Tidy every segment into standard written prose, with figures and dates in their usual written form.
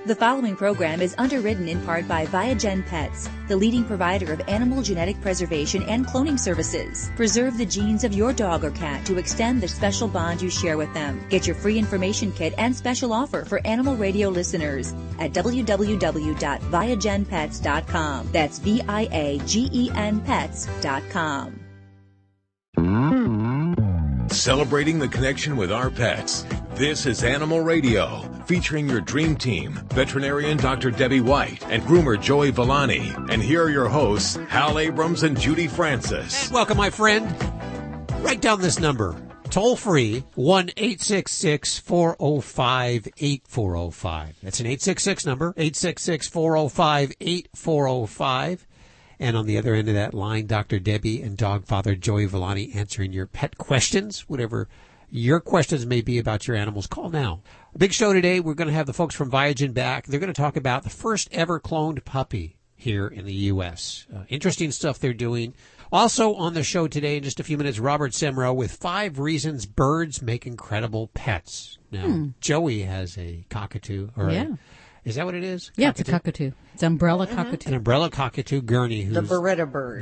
The following program is underwritten in part by Viagen Pets, the leading provider of animal genetic preservation and cloning services. Preserve the genes of your dog or cat to extend the special bond you share with them. Get your free information kit and special offer for Animal Radio listeners at www.viagenpets.com. That's VIAGEN Pets.com. Celebrating the connection with our pets. This is Animal Radio, featuring your dream team, veterinarian Dr. Debbie White and groomer Joey Villani. And here are your hosts, Hal Abrams and Judy Francis. And welcome, my friend. Write down this number. Toll free, 1-866-405-8405. That's an 866 number, 866-405-8405. And on the other end of that line, Dr. Debbie and dog father Joey Villani answering your pet questions, whatever your questions may be about your animals. Call now. A big show today. We're going to have the folks from Viagen back. They're going to talk about the first ever cloned puppy here in the U.S. Interesting stuff they're doing. Also on the show today in just a few minutes, Robert Semro with 5 reasons birds make incredible pets. Now, Joey has a cockatoo. Is that what it is? Yeah, it's a cockatoo. It's umbrella cockatoo. An umbrella cockatoo, Gurney. Who's the Beretta bird.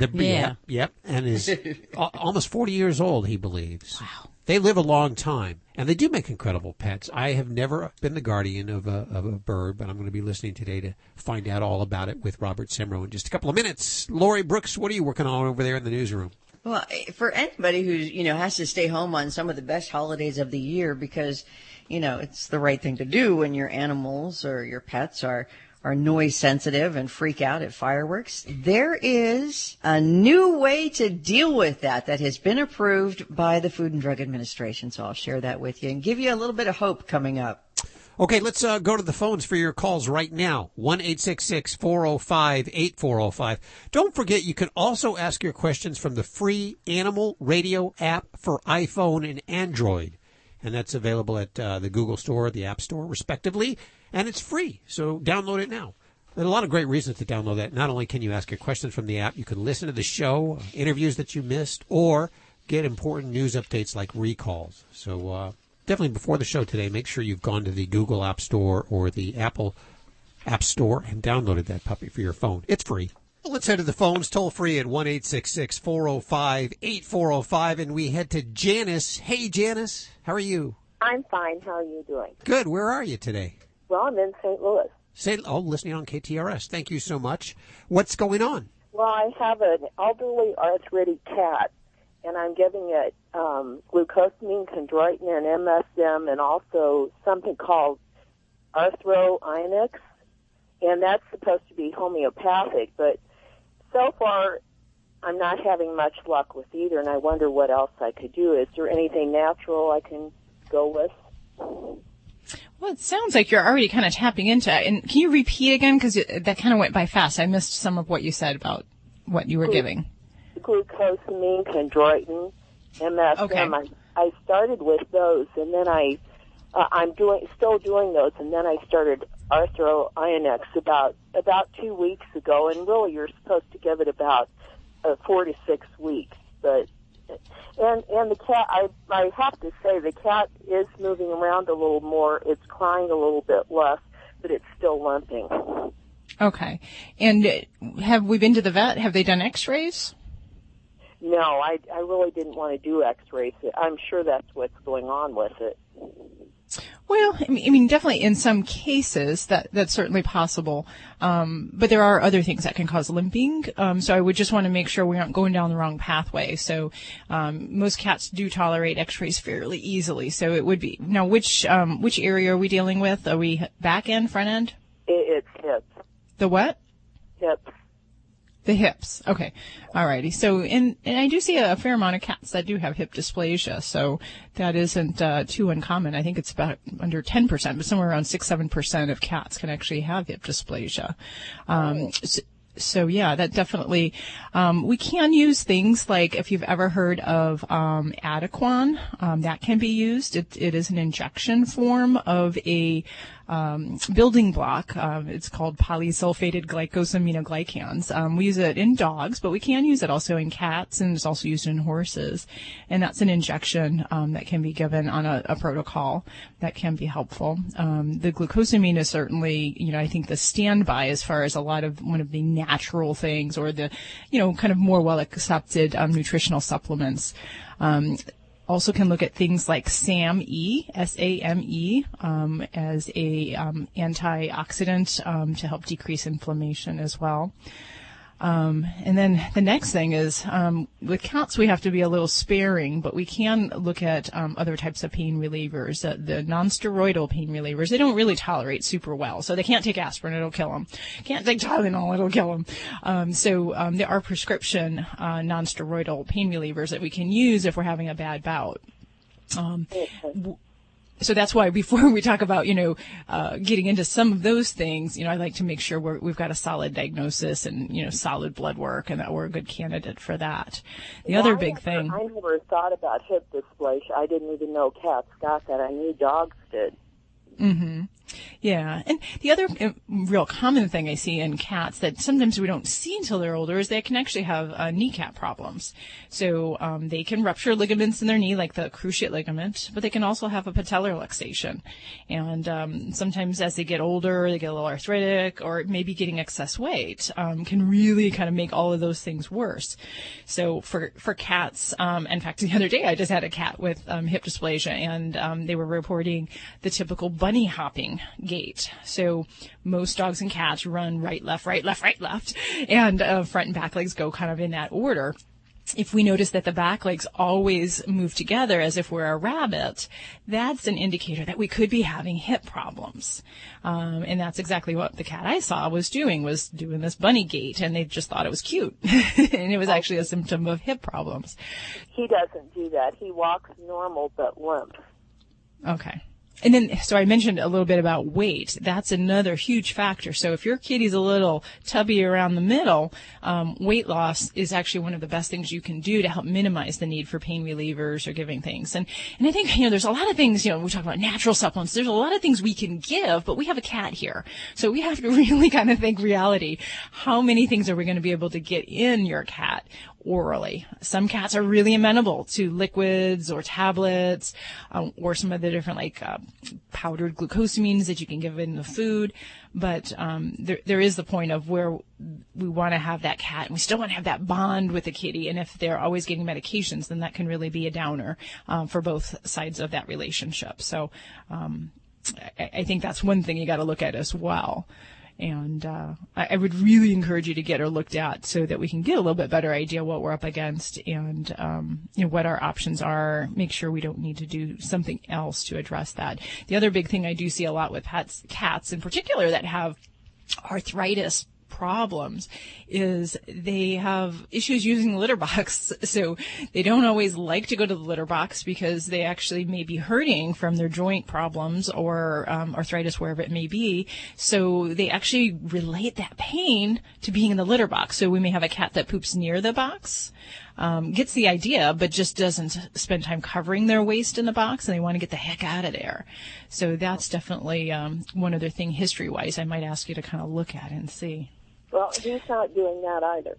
Yep. And is almost 40 years old, he believes. Wow. They live a long time, and they do make incredible pets. I have never been the guardian of a bird, but I'm going to be listening today to find out all about it with Robert Semro in just a couple of minutes. Lori Brooks, what are you working on over there in the newsroom? Well, for anybody who's, has to stay home on some of the best holidays of the year because, it's the right thing to do when your animals or your pets are noise sensitive and freak out at fireworks. There is a new way to deal with that has been approved by the Food and Drug Administration. So I'll share that with you and give you a little bit of hope coming up. Okay, let's go to the phones for your calls right now. 1-866-405-8405. Don't forget, you can also ask your questions from the free Animal Radio app for iPhone and Android. And that's available at the Google Store, the App Store, respectively. And it's free, so download it now. There are a lot of great reasons to download that. Not only can you ask your questions from the app, you can listen to the show, interviews that you missed, or get important news updates like recalls. So definitely before the show today, make sure you've gone to the Google App Store or the Apple App Store and downloaded that puppy for your phone. It's free. Well, let's head to the phones, toll free at 1-866-405-8405. And we head to Janice. Hey, Janice, how are you? I'm fine. How are you doing? Good. Where are you today? Well, I'm in St. Louis. Listening on KTRS. Thank you so much. What's going on? Well, I have an elderly arthritic cat, and I'm giving it glucosamine, chondroitin, and MSM, and also something called arthro-ionix, and that's supposed to be homeopathic, but so far I'm not having much luck with either, and I wonder what else I could do. Is there anything natural I can go with? Well, it sounds like you're already kind of tapping into it. And can you repeat again? Because that kind of went by fast. I missed some of what you said about what you were giving. Glucosamine, chondroitin, MSM. Okay. I started with those, and then I'm still doing those, and then I started arthro-ionix about 2 weeks ago, and really you're supposed to give it about 4 to 6 weeks. But and the cat, I have to say, the cat is moving around a little more. It's crying a little bit less, but it's still limping. Okay. And have we been to the vet? Have they done x-rays? No, I really didn't want to do x-rays. I'm sure that's what's going on with it. Well, I mean, definitely in some cases that's certainly possible. But there are other things that can cause limping. So I would just want to make sure we aren't going down the wrong pathway. So, most cats do tolerate x-rays fairly easily. So it would be, now which area are we dealing with? Are we back end, front end? It's hips. The what? Hips. The hips. Okay. All righty. So, and I do see a fair amount of cats that do have hip dysplasia. So that isn't too uncommon. I think it's about under 10%, but somewhere around 6-7% of cats can actually have hip dysplasia. So yeah, that definitely, we can use things like, if you've ever heard of Adequan, that can be used. It is an injection form of a building block. It's called polysulfated glycosaminoglycans. We use it in dogs, but we can use it also in cats, and it's also used in horses. And that's an injection that can be given on a protocol that can be helpful. The glucosamine is certainly, I think the standby as far as one of the natural things, or the, kind of more well accepted nutritional supplements. Also can look at things like SAMe, S-A-M-E, as a antioxidant to help decrease inflammation as well. And then the next thing is, with cats we have to be a little sparing, but we can look at other types of pain relievers. The non-steroidal pain relievers, they don't really tolerate super well. So they can't take aspirin, it'll kill them. Can't take Tylenol, it'll kill them. So there are prescription non-steroidal pain relievers that we can use if we're having a bad bout. So that's why before we talk about, getting into some of those things, I like to make sure we've got a solid diagnosis and, solid blood work, and that we're a good candidate for that. The other big thing. I never thought about hip dysplasia. I didn't even know cats got that. I knew dogs did. Mm-hmm. Yeah. And the other real common thing I see in cats that sometimes we don't see until they're older is they can actually have kneecap problems. So they can rupture ligaments in their knee, like the cruciate ligament, but they can also have a patellar luxation. And sometimes as they get older, they get a little arthritic, or maybe getting excess weight can really kind of make all of those things worse. So for cats, in fact, the other day I just had a cat with hip dysplasia, and they were reporting the typical bunny hopping gait. So most dogs and cats run right, left, right, left, right, left, and front and back legs go kind of in that order. If we notice that the back legs always move together as if we're a rabbit, that's an indicator that we could be having hip problems. And that's exactly what the cat I saw was doing this bunny gait, and they just thought it was cute. And it was actually a symptom of hip problems. He doesn't do that. He walks normal but limp. Okay. And then, so I mentioned a little bit about weight. That's another huge factor. So if your kitty's a little tubby around the middle, weight loss is actually one of the best things you can do to help minimize the need for pain relievers or giving things. And I think, there's a lot of things, we talk about natural supplements. There's a lot of things we can give, but we have a cat here. So we have to really kind of think reality. How many things are we going to be able to get in your cat orally? Some cats are really amenable to liquids or tablets, or some of the different powdered glucosamines that you can give in the food. But there is the point of where we want to have that cat, and we still want to have that bond with the kitty. And if they're always getting medications, then that can really be a downer for both sides of that relationship. So I think that's one thing you got to look at as well. And I would really encourage you to get her looked at so that we can get a little bit better idea what we're up against, and what our options are. Make sure we don't need to do something else to address that. The other big thing I do see a lot with cats in particular that have arthritis problems is they have issues using the litter box. So they don't always like to go to the litter box because they actually may be hurting from their joint problems or arthritis, wherever it may be. So they actually relate that pain to being in the litter box. So we may have a cat that poops near the box, gets the idea, but just doesn't spend time covering their waste in the box, and they want to get the heck out of there. So that's definitely one other thing history-wise I might ask you to kind of look at and see. Well, he's not doing that either.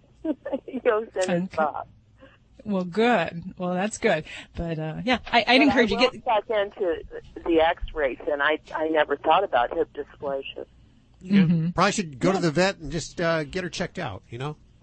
He goes in his box. Well, good. Well, that's good. But, I'd encourage you to get back into the x-rays, and I never thought about hip dysplasia. Mm-hmm. Probably should go to the vet and just get her checked out,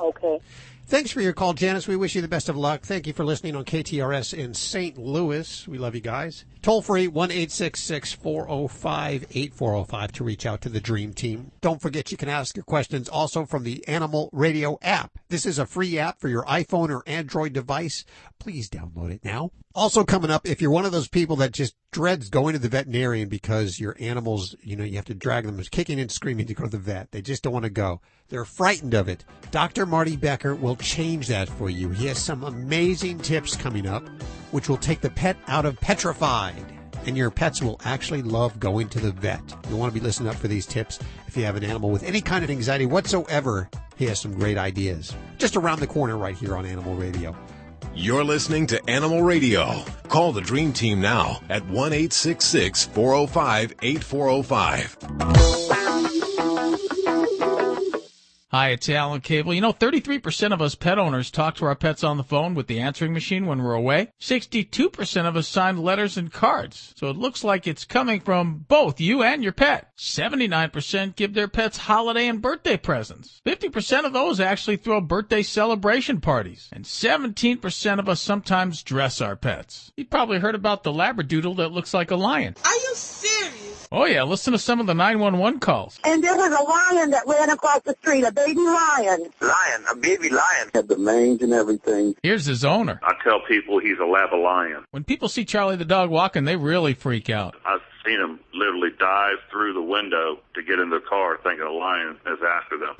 Okay. Thanks for your call, Janice. We wish you the best of luck. Thank you for listening on KTRS in St. Louis. We love you guys. Toll free, 1-866-405-8405 to reach out to the Dream Team. Don't forget you can ask your questions also from the Animal Radio app. This is a free app for your iPhone or Android device. Please download it now. Also coming up, if you're one of those people that just dreads going to the veterinarian because your animals, you have to drag them kicking and screaming to go to the vet. They just don't want to go. They're frightened of it. Dr. Marty Becker will change that for you. He has some amazing tips coming up, which will take the pet out of petrified. And your pets will actually love going to the vet. You'll want to be listening up for these tips. If you have an animal with any kind of anxiety whatsoever, he has some great ideas. Just around the corner right here on Animal Radio. You're listening to Animal Radio. Call the Dream Team now at 1-866-405-8405. Hi, it's Alan Cable. 33% of us pet owners talk to our pets on the phone with the answering machine when we're away. 62% of us sign letters and cards. So it looks like it's coming from both you and your pet. 79% give their pets holiday and birthday presents. 50% of those actually throw birthday celebration parties. And 17% of us sometimes dress our pets. You probably heard about the Labradoodle that looks like a lion. Are you serious? Oh, yeah. Listen to some of the 911 calls. And there was a lion that ran across the street, a baby lion. Lion, a baby lion. Had the mange and everything. Here's his owner. I tell people he's a lab lion. When people see Charlie the dog walking, they really freak out. I've seen him literally dive through the window to get in the car thinking a lion is after them.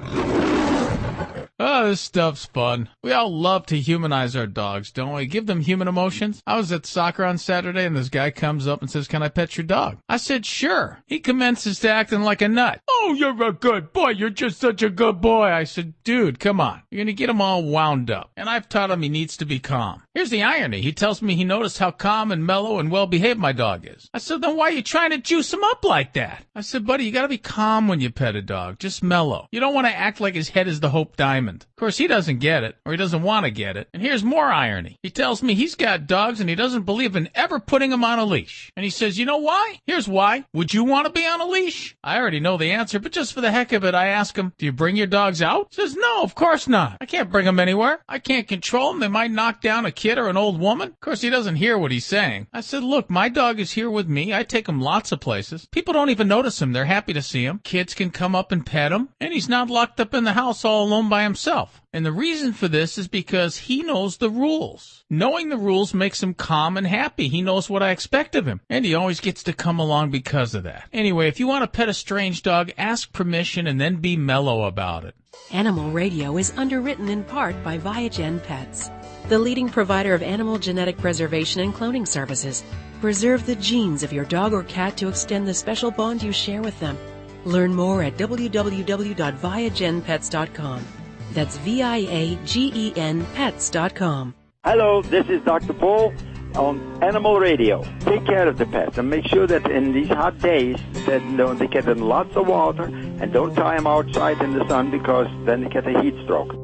Oh, this stuff's fun. We all love to humanize our dogs, don't we? Give them human emotions. I was at soccer on Saturday, and this guy comes up and says, "Can I pet your dog?" I said, "Sure." He commences to acting like a nut. "Oh, you're a good boy. You're just such a good boy." I said, "Dude, come on. You're going to get him all wound up." And I've taught him he needs to be calm. Here's the irony. He tells me he noticed how calm and mellow and well-behaved my dog is. I said, "Then why are you trying to juice him up like that?" I said, "Buddy, you got to be calm when you pet a dog. Just mellow. You don't want to act like his head is the Hope Diamond." Of course, he doesn't get it, or he doesn't want to get it. And here's more irony. He tells me he's got dogs and he doesn't believe in ever putting them on a leash. And he says, "You know why? Here's why. Would you want to be on a leash?" I already know the answer, but just for the heck of it, I ask him, "Do you bring your dogs out?" He says, "No, of course not. I can't bring them anywhere. I can't control them. They might knock down a kid or an old woman." Of course, he doesn't hear what he's saying. I said, "Look, my dog is here with me. I take him lots of places. People don't even notice him. They're happy to see him. Kids can come up and pet him. And he's not locked up in the house all alone by himself." And the reason for this is because he knows the rules. Knowing the rules makes him calm and happy. He knows what I expect of him. And he always gets to come along because of that. Anyway, if you want to pet a strange dog, ask permission and then be mellow about it. Animal Radio is underwritten in part by Viagen Pets, the leading provider of animal genetic preservation and cloning services. Preserve the genes of your dog or cat to extend the special bond you share with them. Learn more at www.viagenpets.com. That's VIAGEN Pets.com. Hello, this is Dr. Paul on Animal Radio. Take care of the pets and make sure that in these hot days that they get in lots of water and don't tie them outside in the sun because then they get a heat stroke.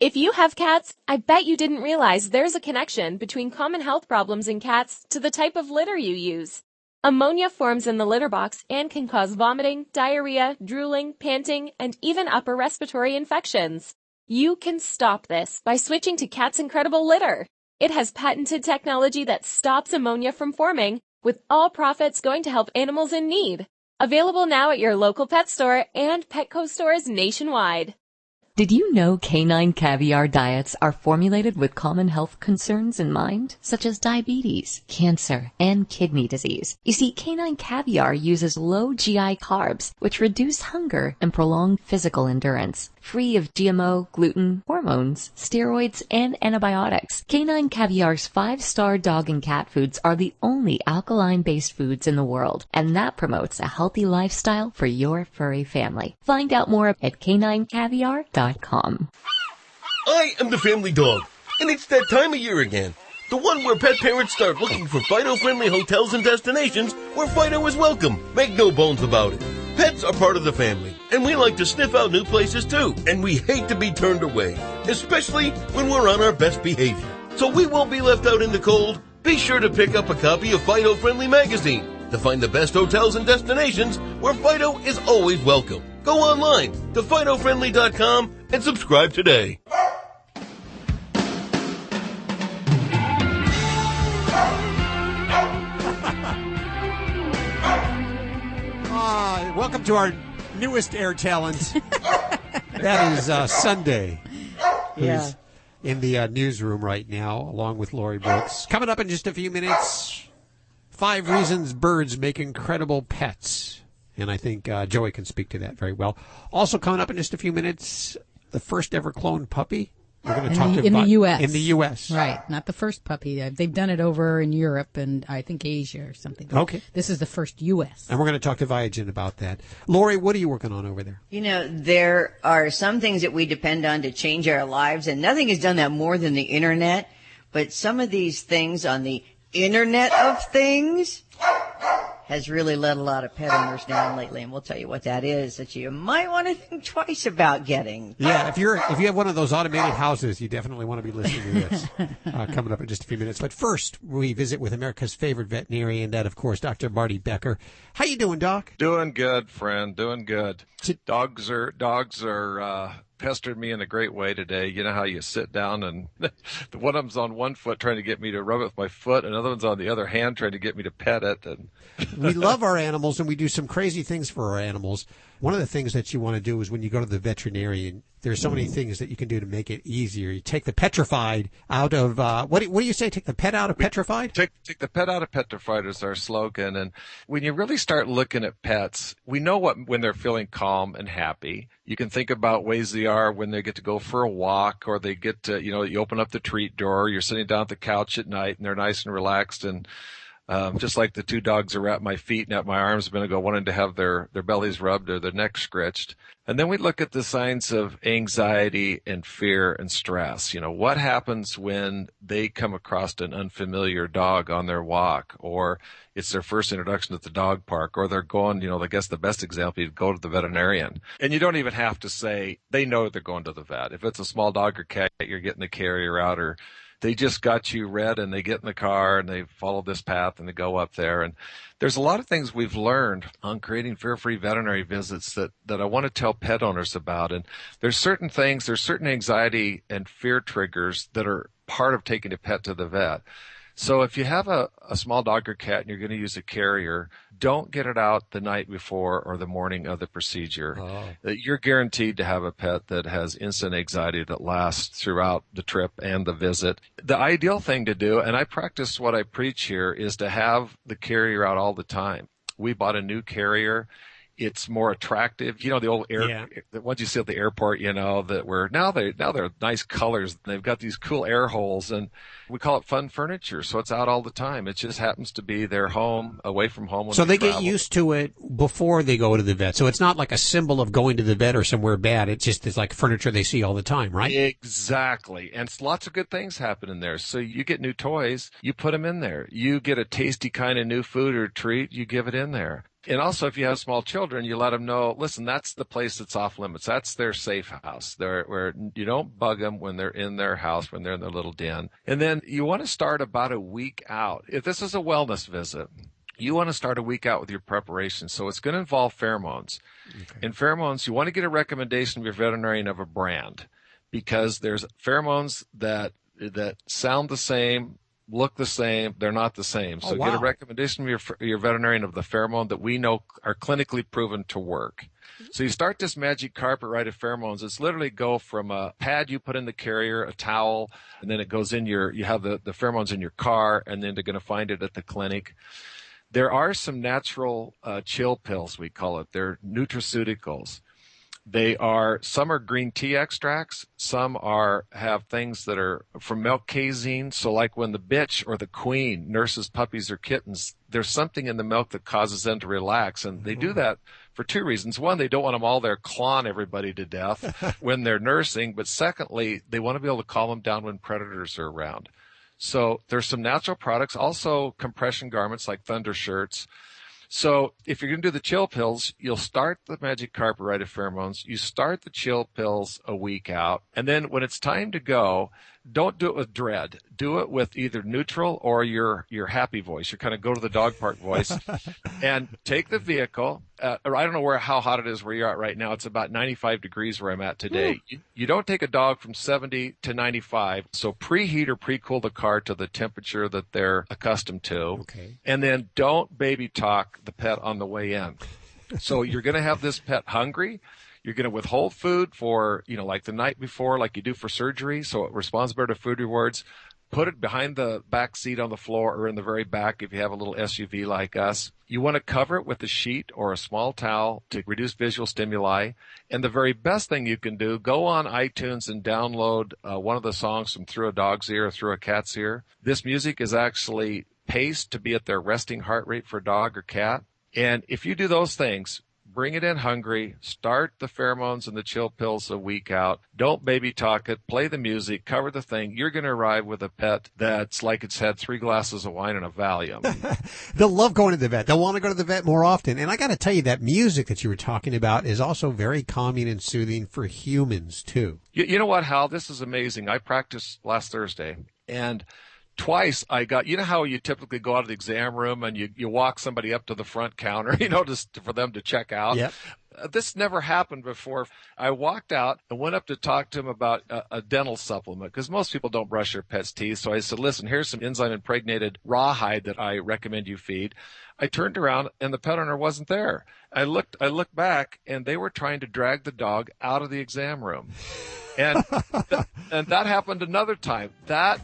If you have cats, I bet you didn't realize there's a connection between common health problems in cats to the type of litter you use. Ammonia forms in the litter box and can cause vomiting, diarrhea, drooling, panting, and even upper respiratory infections. You can stop this by switching to Cat's Incredible Litter. It has patented technology that stops ammonia from forming, with all profits going to help animals in need. Available now at your local pet store and Petco stores nationwide. Did you know canine caviar diets are formulated with common health concerns in mind, such as diabetes, cancer, and kidney disease? You see, canine caviar uses low GI carbs, which reduce hunger and prolong physical endurance. Free of GMO, gluten, hormones, steroids, and antibiotics, canine caviar's 5-star dog and cat foods are the only alkaline-based foods in the world, and that promotes a healthy lifestyle for your furry family. Find out more at caninecaviar.com. I am the family dog, and it's that time of year again. The one where pet parents start looking for Fido-friendly hotels and destinations where Fido is welcome. Make no bones about it. Pets are part of the family, and we like to sniff out new places too, and we hate to be turned away, especially when we're on our best behavior. So we won't be left out in the cold. Be sure to pick up a copy of Fido Friendly magazine to find the best hotels and destinations where Fido is always welcome. Go online to FidoFriendly.com and subscribe today. Welcome to our newest air talent. That is Sunday, who's in the newsroom right now, along with Lori Brooks. Coming up in just a few minutes, 5 reasons birds make incredible pets. And I think Joey can speak to that very well. Also coming up in just a few minutes, the first ever cloned puppy We're going to talk in the U.S. In the U.S. Right, not the first puppy. They've done it over in Europe and I think Asia or something. But okay. This is the first U.S. And we're going to talk to Viagen about that. Lori, what are you working on over there? You know, there are some things that we depend on to change our lives, and nothing has done that more than the Internet. But some of these things on the Internet of Things has really let a lot of pet owners down lately, and we'll tell you what that is that you might want to think twice about getting. Yeah, if you have one of those automated houses, you definitely want to be listening to this coming up in just a few minutes. But first, we visit with America's favorite veterinarian, that, of course, Dr. Marty Becker. How you doing, Doc? Doing good, friend. Doing good. Dogs are pestered me in a great way today. You know how you sit down and one of them's on one foot trying to get me to rub it with my foot, and another one's on the other hand trying to get me to pet it. And we love our animals, and we do some crazy things for our animals. One of the things that you want to do is when you go to the veterinarian, there's so many things that you can do to make it easier. You take the petrified out of, what do you say? Take the pet out of petrified? Take the pet out of petrified is our slogan. And when you really start looking at pets, we know when they're feeling calm and happy. You can think about ways they are when they get to go for a walk, or they get to, you open up the treat drawer, you're sitting down at the couch at night and they're nice and relaxed, and just like the two dogs are at my feet and at my arms a minute ago, wanting to have their bellies rubbed or their necks scratched. And then we look at the signs of anxiety and fear and stress. What happens when they come across an unfamiliar dog on their walk, or it's their first introduction at the dog park, or they're going, I guess the best example, you'd go to the veterinarian. And you don't even have to say, they know they're going to the vet. If it's a small dog or cat, you're getting the carrier out, or they just got you read and they get in the car and they follow this path and they go up there. And there's a lot of things we've learned on creating fear-free veterinary visits that I want to tell pet owners about. And there's certain anxiety and fear triggers that are part of taking a pet to the vet. So if you have a small dog or cat and you're going to use a carrier, don't get it out the night before or the morning of the procedure. You're guaranteed to have a pet that has instant anxiety that lasts throughout the trip and the visit. The ideal thing to do, and I practice what I preach here, is to have the carrier out all the time. We bought a new carrier. It's more attractive. The old the ones you see at the airport, that were now they're nice colors. They've got these cool air holes, and we call it fun furniture. So it's out all the time. It just happens to be their home, away from home. When so they get used to it before they go to the vet. So it's not like a symbol of going to the vet or somewhere bad. It's like furniture they see all the time, right? Exactly. And lots of good things happen in there. So you get new toys, you put them in there. You get a tasty kind of new food or treat, you give it in there. And also, if you have small children, you let them know, listen, that's the place that's off limits. That's their safe house. Where you don't bug them when they're in their house, when they're in their little den. And then you want to start about a week out. If this is a wellness visit, you want to start a week out with your preparation. So it's going to involve pheromones. Okay. In pheromones, you want to get a recommendation of your veterinarian of a brand, because there's pheromones that sound the same, look the same, they're not the same. So get a recommendation of your veterinarian of the pheromone that we know are clinically proven to work. So you start this magic carpet ride of pheromones. It's literally go from a pad you put in the carrier, a towel, and then it goes in you have the pheromones in your car, and then they're going to find it at the clinic. There are some natural chill pills, we call it. They're nutraceuticals. Some are green tea extracts. Some have things that are from milk casein. So like when the bitch or the queen nurses puppies or kittens, there's something in the milk that causes them to relax. And they do that for two reasons. One, they don't want them all there clawing everybody to death when they're nursing. But secondly, they want to be able to calm them down when predators are around. So there's some natural products, also compression garments like thunder shirts. So if you're going to do the chill pills, you'll start the magic carpet ride of pheromones. You start the chill pills a week out. And then when it's time to go, don't do it with dread. Do it with either neutral or your happy voice, your kind of go to the dog park voice. And take the vehicle. I don't know how hot it is where you're at right now. It's about 95 degrees where I'm at today. You don't take a dog from 70 to 95. So preheat or pre-cool the car to the temperature that they're accustomed to. Okay. And then don't baby talk the pet on the way in. So you're going to have this pet hungry. You're going to withhold food for, like the night before, like you do for surgery. So it responds better to food rewards. put it behind the back seat on the floor or in the very back if you have a little SUV like us. You want to cover it with a sheet or a small towel to reduce visual stimuli. And the very best thing you can do, go on iTunes and download one of the songs from Through a Dog's Ear or Through a Cat's Ear. This music is actually paced to be at their resting heart rate for dog or cat. And if you do those things, bring it in hungry, start the pheromones and the chill pills a week out. Don't baby talk it, play the music, cover the thing. You're going to arrive with a pet that's like it's had 3 glasses of wine and a Valium. They'll love going to the vet. They'll want to go to the vet more often. And I got to tell you, that music that you were talking about is also very calming and soothing for humans, too. You know what, Hal? This is amazing. I practiced last Thursday, and twice I got, you know how you typically go out of the exam room and you walk somebody up to the front counter, just for them to check out? Yep. This never happened before. I walked out and went up to talk to him about a dental supplement, because most people don't brush their pet's teeth. So I said, listen, here's some enzyme impregnated rawhide that I recommend you feed. I turned around and the pet owner wasn't there. I looked back and they were trying to drag the dog out of the exam room. And and that happened another time. That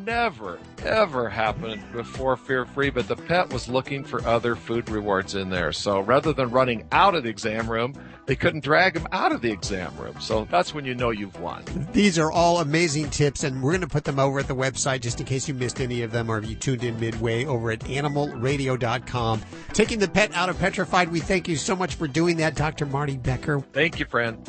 never, ever happened before Fear Free, but the pet was looking for other food rewards in there. So rather than running out of the exam room, they couldn't drag him out of the exam room. So that's when you know you've won. These are all amazing tips, and we're going to put them over at the website just in case you missed any of them or if you tuned in midway over at animalradio.com. Taking the pet out of petrified, we thank you so much for doing that, Dr. Marty Becker. Thank you, friend.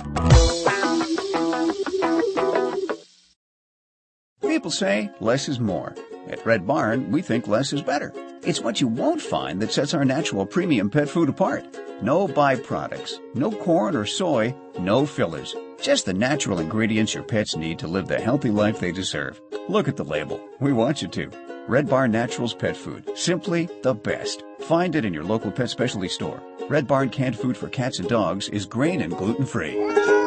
People say less is more. At Red Barn, we think less is better. It's what you won't find that sets our natural premium pet food apart. No byproducts, no corn or soy, no fillers. Just the natural ingredients your pets need to live the healthy life they deserve. Look at the label. We want you to. Red Barn Naturals Pet Food. Simply the best. Find it in your local pet specialty store. Red Barn canned food for cats and dogs is grain and gluten-free.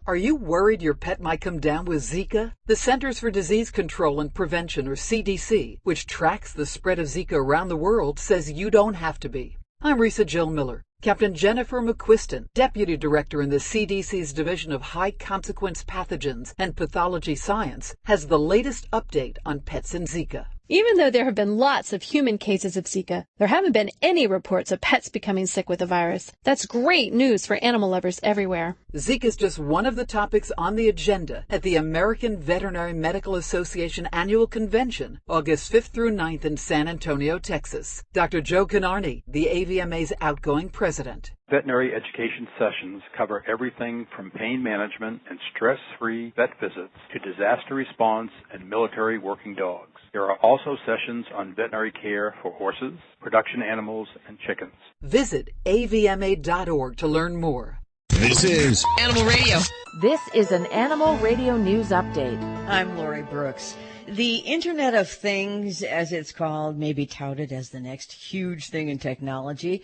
Are you worried your pet might come down with Zika? The Centers for Disease Control and Prevention, or CDC, which tracks the spread of Zika around the world, says you don't have to be. I'm Risa Jill Miller. Captain Jennifer McQuiston, Deputy Director in the CDC's Division of High Consequence Pathogens and Pathology Science, has the latest update on pets and Zika. Even though there have been lots of human cases of Zika, there haven't been any reports of pets becoming sick with the virus. That's great news for animal lovers everywhere. Zika is just one of the topics on the agenda at the American Veterinary Medical Association Annual Convention, August 5th through 9th in San Antonio, Texas. Dr. Joe Canarney, the AVMA's outgoing president. Veterinary education sessions cover everything from pain management and stress-free vet visits to disaster response and military working dogs. There are also sessions on veterinary care for horses, production animals, and chickens. Visit avma.org to learn more. This is Animal Radio. This is an Animal Radio News Update. I'm Lori Brooks. The Internet of Things, as it's called, may be touted as the next huge thing in technology.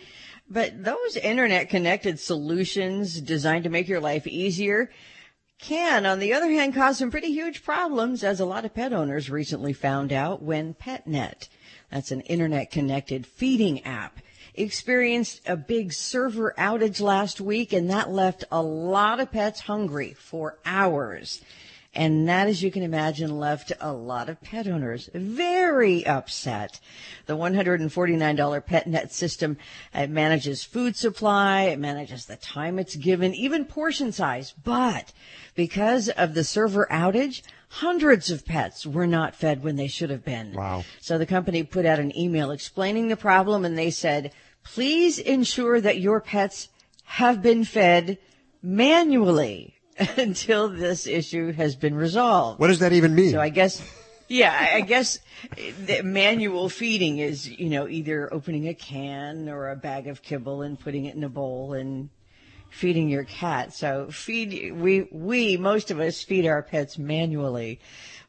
But those internet-connected solutions designed to make your life easier can, on the other hand, cause some pretty huge problems, as a lot of pet owners recently found out when PetNet, that's an internet-connected feeding app, experienced a big server outage last week, and that left a lot of pets hungry for hours. And that, as you can imagine, left a lot of pet owners very upset. The $149 PetNet system manages food supply, it manages the time it's given, even portion size. But because of the server outage, hundreds of pets were not fed when they should have been. Wow. So the company put out an email explaining the problem, and they said, please ensure that your pets have been fed manually until this issue has been resolved. What does that even mean? So I guess the manual feeding is, either opening a can or a bag of kibble and putting it in a bowl and feeding your cat. So we most of us feed our pets manually.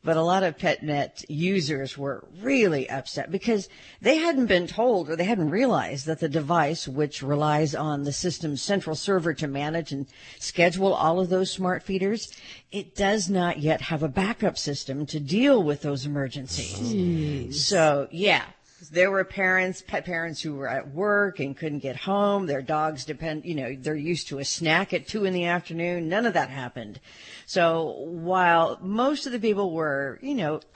But a lot of PetNet users were really upset because they hadn't been told, or they hadn't realized, that the device, which relies on the system's central server to manage and schedule all of those smart feeders, it does not yet have a backup system to deal with those emergencies. Jeez. So, yeah. There were pet parents who were at work and couldn't get home. Their dogs they're used to a snack at 2 p.m. None of that happened. So while most of the people were,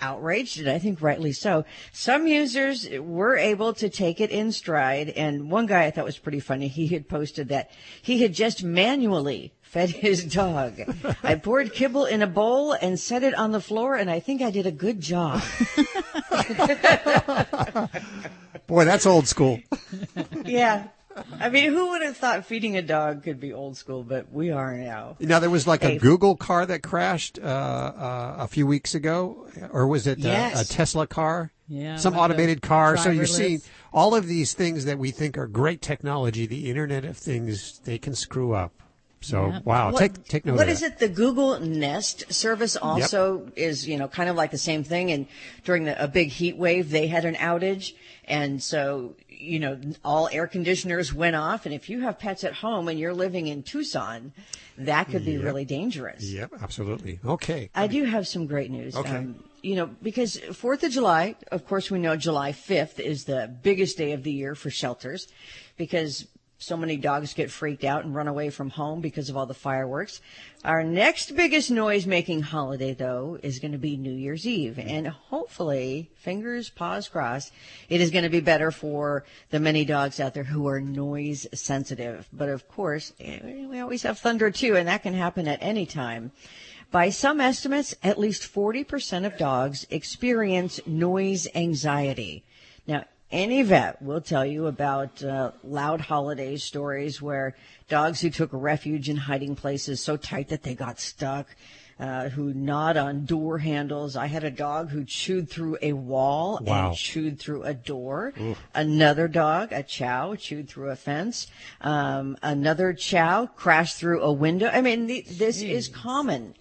outraged, and I think rightly so, some users were able to take it in stride. And one guy I thought was pretty funny. He had posted that he had just manually fed his dog. I poured kibble in a bowl and set it on the floor, and I think I did a good job. Boy, that's old school. Yeah. I mean, who would have thought feeding a dog could be old school, but we are now. Now, there was like a Google car that crashed a few weeks ago, or was it a Tesla car? Yeah. Some automated car. So you're driverless. seeing all of these things that we think are great technology, the Internet of Things, they can screw up. So, wow, take note of that. What is it? The Google Nest service also is, kind of like the same thing. And during a big heat wave, they had an outage. And so, all air conditioners went off. And if you have pets at home and you're living in Tucson, that could be really dangerous. Yep, absolutely. Okay. I do have some great news. Okay. Because 4th of July, of course, we know July 5th is the biggest day of the year for shelters because so many dogs get freaked out and run away from home because of all the fireworks. Our next biggest noise-making holiday, though, is going to be New Year's Eve. And hopefully, fingers, paws crossed, it is going to be better for the many dogs out there who are noise sensitive. But of course, we always have thunder too, and that can happen at any time. By some estimates, at least 40% of dogs experience noise anxiety. Now, any vet will tell you about loud holiday stories where dogs who took refuge in hiding places so tight that they got stuck, who gnawed on door handles. I had a dog who chewed through a wall and chewed through a door. Oof. Another dog, a chow, chewed through a fence. Another chow crashed through a window. I mean, this is common.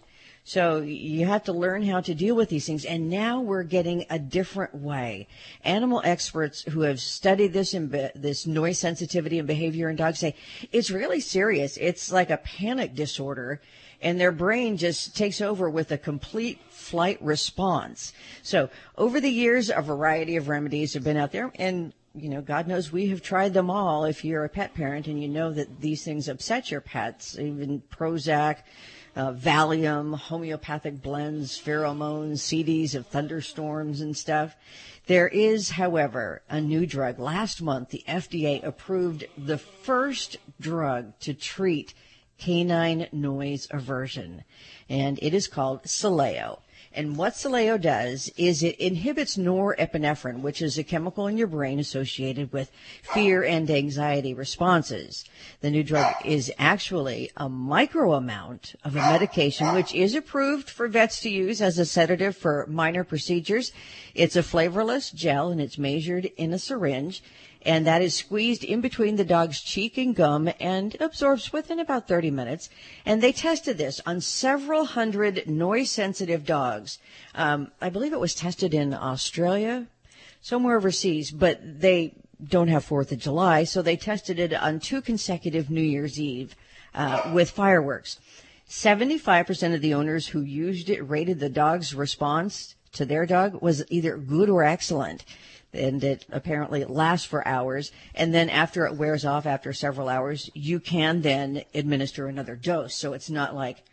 So you have to learn how to deal with these things. And now we're getting a different way. Animal experts who have studied this noise sensitivity and behavior in dogs say it's really serious. It's like a panic disorder, and their brain just takes over with a complete flight response. So over the years, a variety of remedies have been out there, and God knows we have tried them all. If you're a pet parent and you know that these things upset your pets, even Prozac, Valium, homeopathic blends, pheromones, CDs of thunderstorms and stuff. There is, however, a new drug. Last month, the FDA approved the first drug to treat canine noise aversion, and it is called Sileo. And what Sileo does is it inhibits norepinephrine, which is a chemical in your brain associated with fear and anxiety responses. The new drug is actually a micro amount of a medication which is approved for vets to use as a sedative for minor procedures. It's a flavorless gel, and it's measured in a syringe, and that is squeezed in between the dog's cheek and gum and absorbs within about 30 minutes. And they tested this on several hundred noise-sensitive dogs. I believe it was tested in Australia, somewhere overseas, but they don't have 4th of July, so they tested it on 2 consecutive New Year's Eve with fireworks. 75% of the owners who used it rated the dog's response to their dog was either good or excellent. And it apparently lasts for hours. And then after it wears off, after several hours, you can then administer another dose. So it's not like,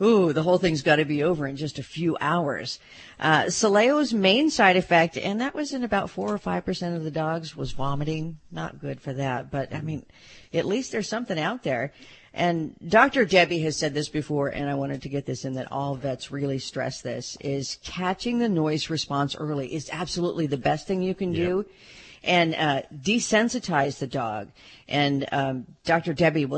ooh, the whole thing's got to be over in just a few hours. Sileo's main side effect, and that was in about 4 or 5% of the dogs, was vomiting. Not good for that. But, I mean, at least there's something out there. And Dr. Debbie has said this before, and I wanted to get this in, that all vets really stress this, is catching the noise response early is absolutely the best thing you can do. And desensitize the dog. And Dr. Debbie,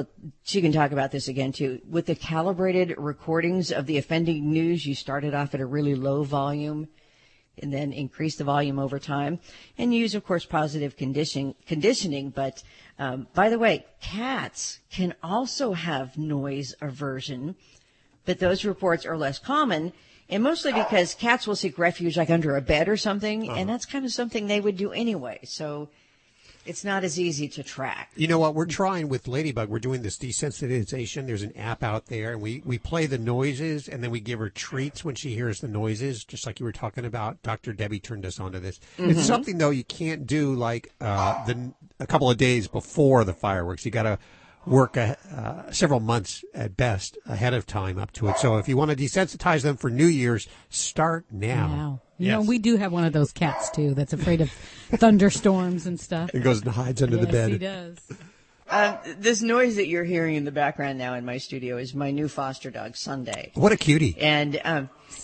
she can talk about this again, too. With the calibrated recordings of the offending news, you started off at a really low volume and then increase the volume over time. And use, of course, positive conditioning. But, by the way, cats can also have noise aversion, but those reports are less common. And mostly because cats will seek refuge like under a bed or something, and that's kind of something they would do anyway. So It's not as easy to track. You know what? We're trying with Ladybug. We're doing this desensitization. There's an app out there, and we play the noises, and then we give her treats when she hears the noises, just like you were talking about. Dr. Debbie turned us onto this. Mm-hmm. It's something, though, you can't do like a couple of days before the fireworks. You got to work several months at best ahead of time up to it. So if you want to desensitize them for New Year's, start now. You know, we do have one of those cats, too, that's afraid of thunderstorms and stuff. It goes and hides under the bed. Yes, he does. This noise that you're hearing in the background now in my studio is my new foster dog, Sunday. What a cutie. And,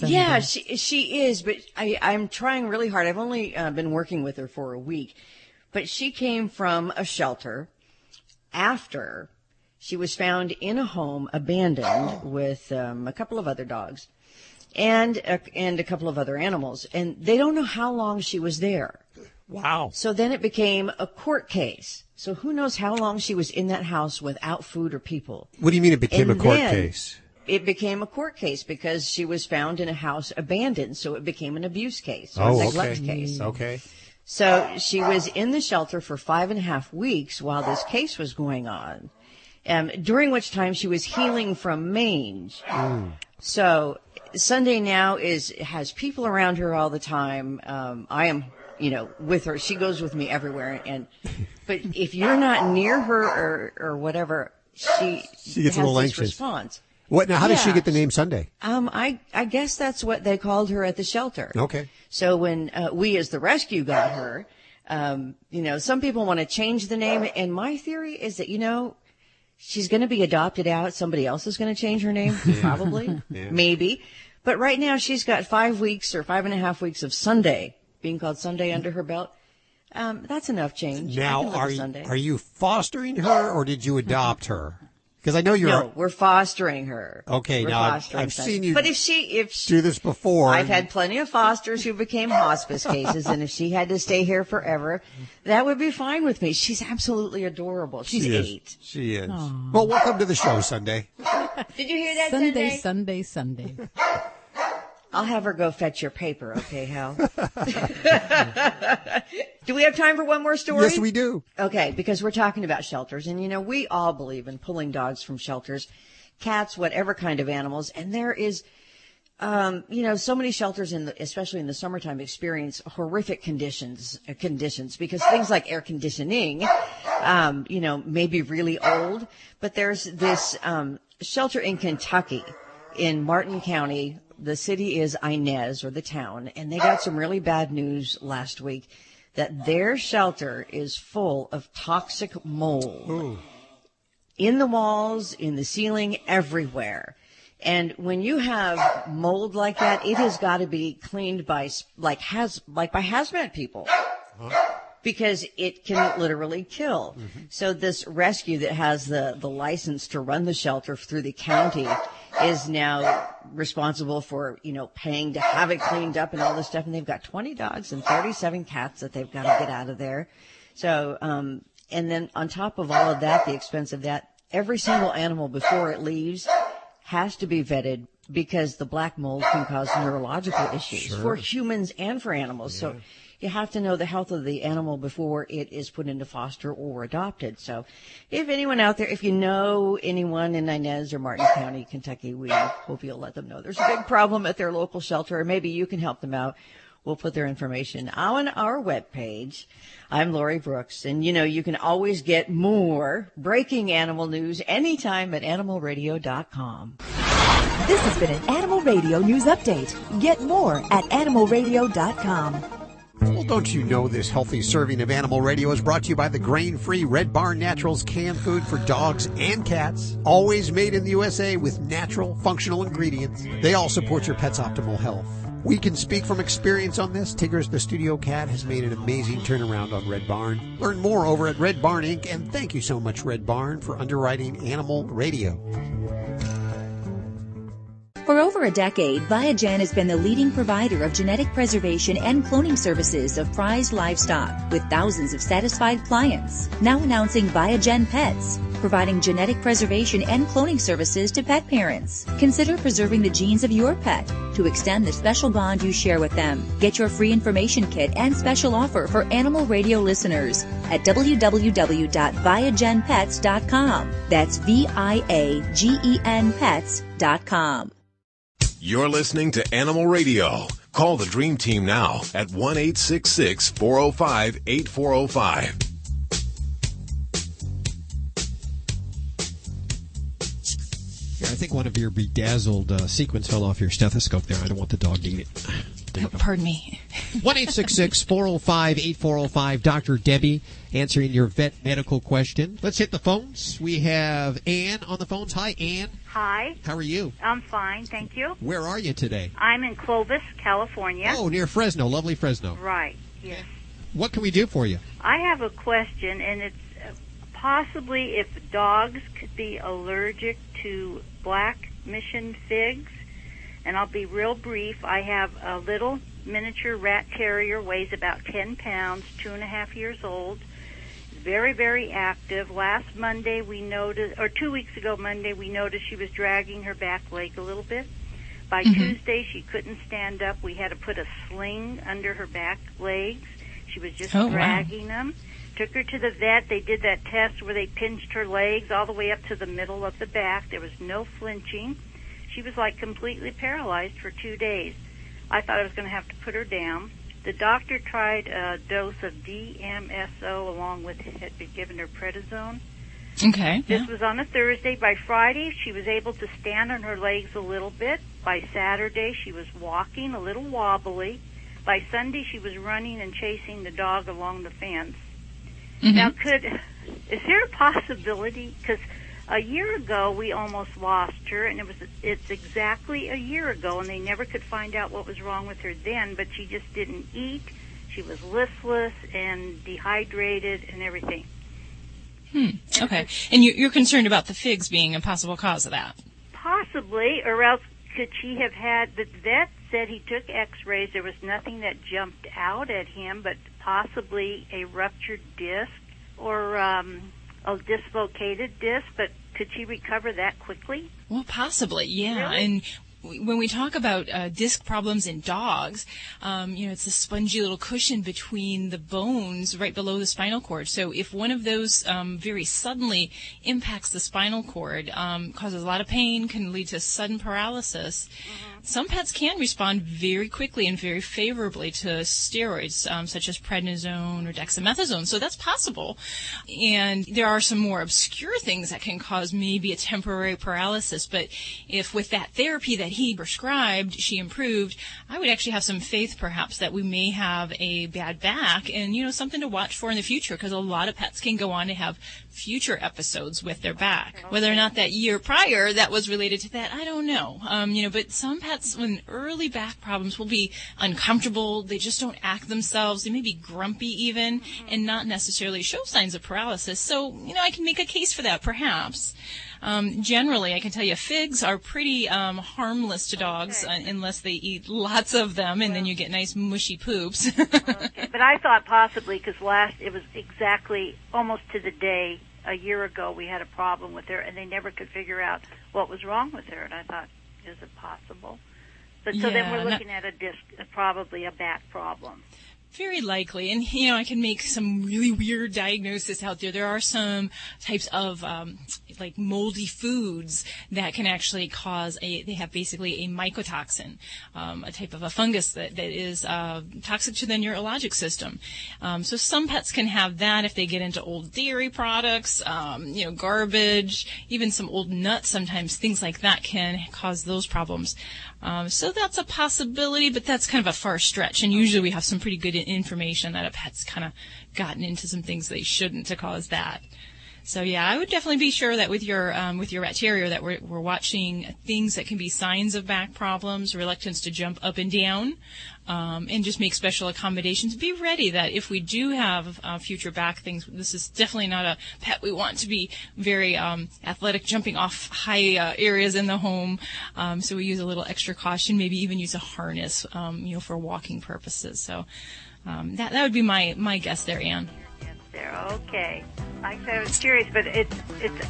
yeah, she is, but I'm trying really hard. I've only been working with her for a week. But she came from a shelter after she was found in a home abandoned with a couple of other dogs and a couple of other animals. And they don't know how long she was there. Wow. So then it became a court case. So who knows how long she was in that house without food or people. What do you mean it became a court case? It became a court case because she was found in a house abandoned. So it became an abuse case or a neglect case. Okay. So she was in the shelter for 5.5 weeks while this case was going on, during which time she was healing from mange. So Sunday now has people around her all the time. I am, with her. She goes with me everywhere. But if you're not near her or whatever, she gets a little this anxious. Response. What now? How does she get the name Sunday? I guess that's what they called her at the shelter. Okay. So when we as the rescue got her, some people want to change the name, and my theory is that she's going to be adopted out. Somebody else is going to change her name, probably, maybe. But right now she's got 5 weeks or 5.5 weeks of Sunday being called Sunday under her belt. That's enough change. Now, are you fostering her or did you adopt her? Because I know you're. No, we're fostering her. Okay, now I've seen you. But if she do this before, I've had plenty of fosters who became hospice cases, and if she had to stay here forever, that would be fine with me. She's absolutely adorable. She's 8. She is. Aww. Well, welcome to the show, Sunday. Did you hear that, Sunday? I'll have her go fetch your paper, okay, Hal? Do we have time for one more story? Yes, we do. Okay, because we're talking about shelters, and we all believe in pulling dogs from shelters, cats, whatever kind of animals, and there is, so many shelters especially in the summertime experience horrific conditions because things like air conditioning, may be really old, but there's this shelter in Kentucky in Martin County. The city is Inez, or the town, and they got some really bad news last week that their shelter is full of toxic mold. Ooh. In the walls, in the ceiling, everywhere. And when you have mold like that, it has got to be cleaned by hazmat people. Because it can literally kill. Mm-hmm. So this rescue that has the license to run the shelter through the county is now responsible for, paying to have it cleaned up and all this stuff. And they've got 20 dogs and 37 cats that they've got to get out of there. So, and then on top of all of that, the expense of that, every single animal before it leaves has to be vetted because the black mold can cause neurological issues for humans and for animals. Yeah. So you have to know the health of the animal before it is put into foster or adopted. So if anyone out there, if you know anyone in Inez or Martin County, Kentucky, we hope you'll let them know there's a big problem at their local shelter, or maybe you can help them out. We'll put their information on our webpage. I'm Lori Brooks, and you can always get more breaking animal news anytime at animalradio.com. This has been an Animal Radio News Update. Get more at animalradio.com. Well, don't you know this healthy serving of Animal Radio is brought to you by the grain-free Red Barn Naturals canned food for dogs and cats. Always made in the USA with natural, functional ingredients. They all support your pet's optimal health. We can speak from experience on this. Tigger's the studio cat has made an amazing turnaround on Red Barn. Learn more over at Red Barn Inc. And thank you so much, Red Barn, for underwriting Animal Radio. For over a decade, Viagen has been the leading provider of genetic preservation and cloning services of prized livestock, with thousands of satisfied clients. Now announcing Viagen Pets, providing genetic preservation and cloning services to pet parents. Consider preserving the genes of your pet to extend the special bond you share with them. Get your free information kit and special offer for Animal Radio listeners at www.viagenpets.com. That's VIAGEN Pets.com. You're listening to Animal Radio. Call the Dream Team now at 1-866-405-8405. Yeah, I think one of your bedazzled sequins fell off your stethoscope there. I don't want the dog to eat it. Pardon me. 1-866-405-8405. Dr. Debbie answering your vet medical question. Let's hit the phones. We have Ann on the phones. Hi, Ann. Hi. How are you? I'm fine, thank you. Where are you today? I'm in Clovis, California. Oh, near Fresno. Lovely Fresno. Right, yes. What can we do for you? I have a question, and it's possibly if dogs could be allergic to black mission figs. And I'll be real brief. I have a little miniature rat terrier, weighs about 10 pounds, 2.5 years old. Very, very active. Last Monday we noticed, or 2 weeks ago Monday, we noticed she was dragging her back leg a little bit. By Tuesday she couldn't stand up. We had to put a sling under her back legs. She was just dragging them. Took her to the vet. They did that test where they pinched her legs all the way up to the middle of the back. There was no flinching. She was like completely paralyzed for 2 days. I thought I was going to have to put her down. The doctor tried a dose of DMSO along with, had been given her prednisone. Okay. This was on a Thursday. By Friday, she was able to stand on her legs a little bit. By Saturday, she was walking a little wobbly. By Sunday, she was running and chasing the dog along the fence. Now, is there a possibility, because a year ago, we almost lost her, and it's exactly a year ago, and they never could find out what was wrong with her then, but she just didn't eat. She was listless and dehydrated and everything. Okay. And you're concerned about the figs being a possible cause of that? Possibly, or else could she have had, the vet said he took x-rays. There was nothing that jumped out at him, but possibly a ruptured disc or a dislocated disc, but could she recover that quickly? Well, possibly, yeah. Really? And when we talk about disc problems in dogs, it's a spongy little cushion between the bones right below the spinal cord. So if one of those very suddenly impacts the spinal cord, causes a lot of pain, can lead to sudden paralysis, some pets can respond very quickly and very favorably to steroids, such as prednisone or dexamethasone. So that's possible. And there are some more obscure things that can cause maybe a temporary paralysis. But if with that therapy that he prescribed, she improved, I would actually have some faith perhaps that we may have a bad back and, something to watch for in the future, because a lot of pets can go on to have future episodes with their back. Whether or not that year prior that was related to that, I don't know. But some pets with early back problems will be uncomfortable. They just don't act themselves. They may be grumpy even and not necessarily show signs of paralysis. So, I can make a case for that perhaps. Generally, I can tell you figs are pretty harmless to dogs unless they eat lots of them, and then you get nice mushy poops. Okay. But I thought possibly, because it was exactly almost to the day a year ago we had a problem with her, and they never could figure out what was wrong with her, and I thought, is it possible? But so then we're looking at a disc, probably a back problem. Very likely. And, I can make some really weird diagnosis out there. There are some types of, moldy foods that can actually cause they have basically a mycotoxin, a type of a fungus that is toxic to the neurologic system. So some pets can have that if they get into old dairy products, garbage, even some old nuts sometimes. Things like that can cause those problems. So that's a possibility, but that's kind of a far stretch. And usually we have some pretty good information that a pet's kind of gotten into some things they shouldn't to cause that. So yeah, I would definitely be sure that with your rat terrier that we're watching things that can be signs of back problems, reluctance to jump up and down, and just make special accommodations. Be ready that if we do have future back things, this is definitely not a pet we want to be very athletic, jumping off high areas in the home. So we use a little extra caution, maybe even use a harness, for walking purposes. So that would be my guess there, Ann. There, okay. Like I said, I was curious, but it's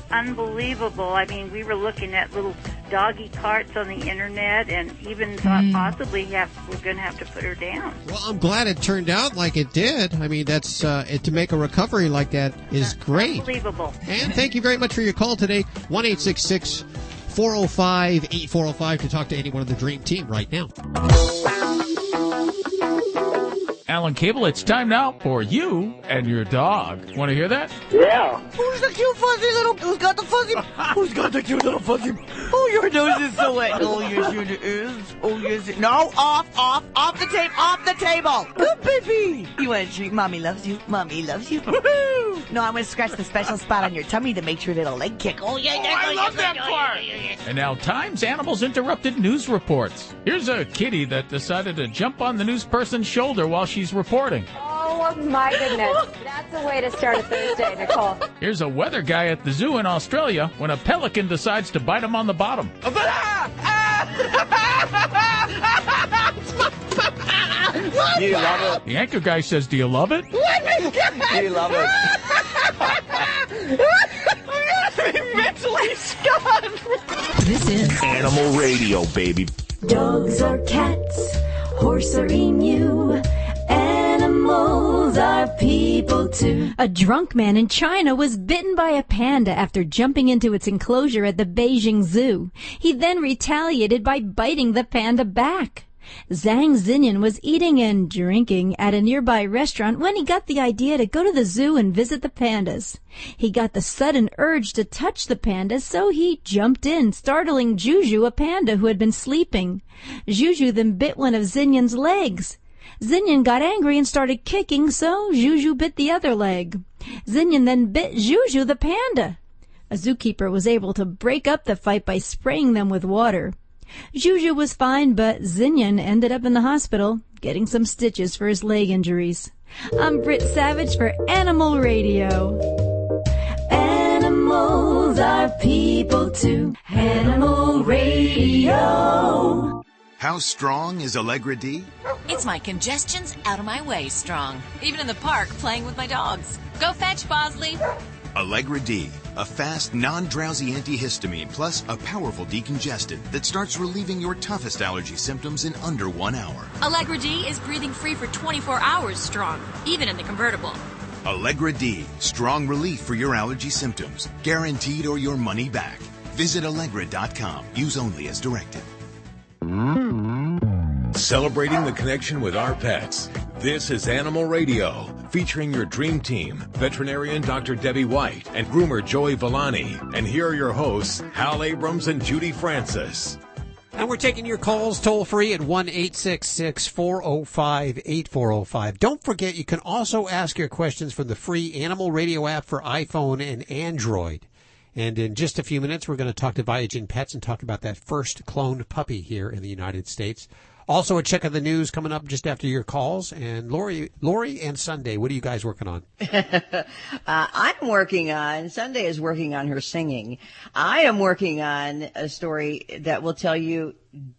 unbelievable. I mean, we were looking at little doggy carts on the internet, and even thought possibly we're going to have to put her down. Well, I'm glad it turned out like it did. I mean, that's to make a recovery like that is great. Unbelievable. And thank you very much for your call today. 1-866-405-8405 to talk to anyone on the Dream Team right now. Alan Cable, it's time now for you and your dog. Want to hear that? Yeah. Who's the cute fuzzy little... Who's got the fuzzy... Who's got the cute little fuzzy... Oh, your nose is so wet. Oh, yes, it is. Oh, yes, it... No, off the table. Good baby. You want a treat? Mommy loves you. Mommy loves you. Woohoo! No, I'm going to scratch the special spot on your tummy to make sure little leg kick. Oh, yeah, I love that part. And now, Times Animals Interrupted news reports. Here's a kitty that decided to jump on the news person's shoulder while she's reporting. Oh, my goodness. That's a way to start a Thursday, Nicole. Here's a weather guy at the zoo in Australia when a pelican decides to bite him on the bottom. Do you love it? The anchor guy says, do you love it? Do you love it? I'm going to be mentally scarred. This is Animal Radio, baby. dogs or cats, horse or emu. Animals are people too. A drunk man in China was bitten by a panda after jumping into its enclosure at the Beijing Zoo. He then retaliated by biting the panda back. Zhang Xinyan was eating and drinking at a nearby restaurant when he got the idea to go to the zoo and visit the pandas. He got the sudden urge to touch the pandas, so he jumped in, startling Juju, a panda who had been sleeping. Juju then bit one of Xinyan's legs. Xinyan got angry and started kicking, so Juju bit the other leg. Xinyan then bit Juju, the panda. A zookeeper was able to break up the fight by spraying them with water. Juju was fine, but Xinyan ended up in the hospital, getting some stitches for his leg injuries. I'm Britt Savage for Animal Radio. Animals are people too. Animal Radio. How strong is Allegra D? It's my congestion's out of my way strong. Even in the park playing with my dogs. Go fetch, Bosley. Allegra D, a fast, non-drowsy antihistamine plus a powerful decongestant that starts relieving your toughest allergy symptoms in under 1 hour. Allegra D is breathing free for 24 hours strong, even in the convertible. Allegra D, strong relief for your allergy symptoms, guaranteed or your money back. Visit Allegra.com. Use only as directed. Celebrating the connection with our pets. This is Animal Radio, featuring your dream team, veterinarian Dr. Debbie White and groomer Joey Villani. And here are your hosts, Hal Abrams and Judy Francis. And we're taking your calls toll-free at 1-866-405-8405. Don't forget, you can also ask your questions from the free Animal Radio app for iPhone and Android. And in just a few minutes, we're going to talk to Viagen Pets and talk about that first cloned puppy here in the United States. Also, a check of the news coming up just after your calls. And Lori and Sunday, what are you guys working on? Sunday is working on her singing. I am working on a story that will tell you,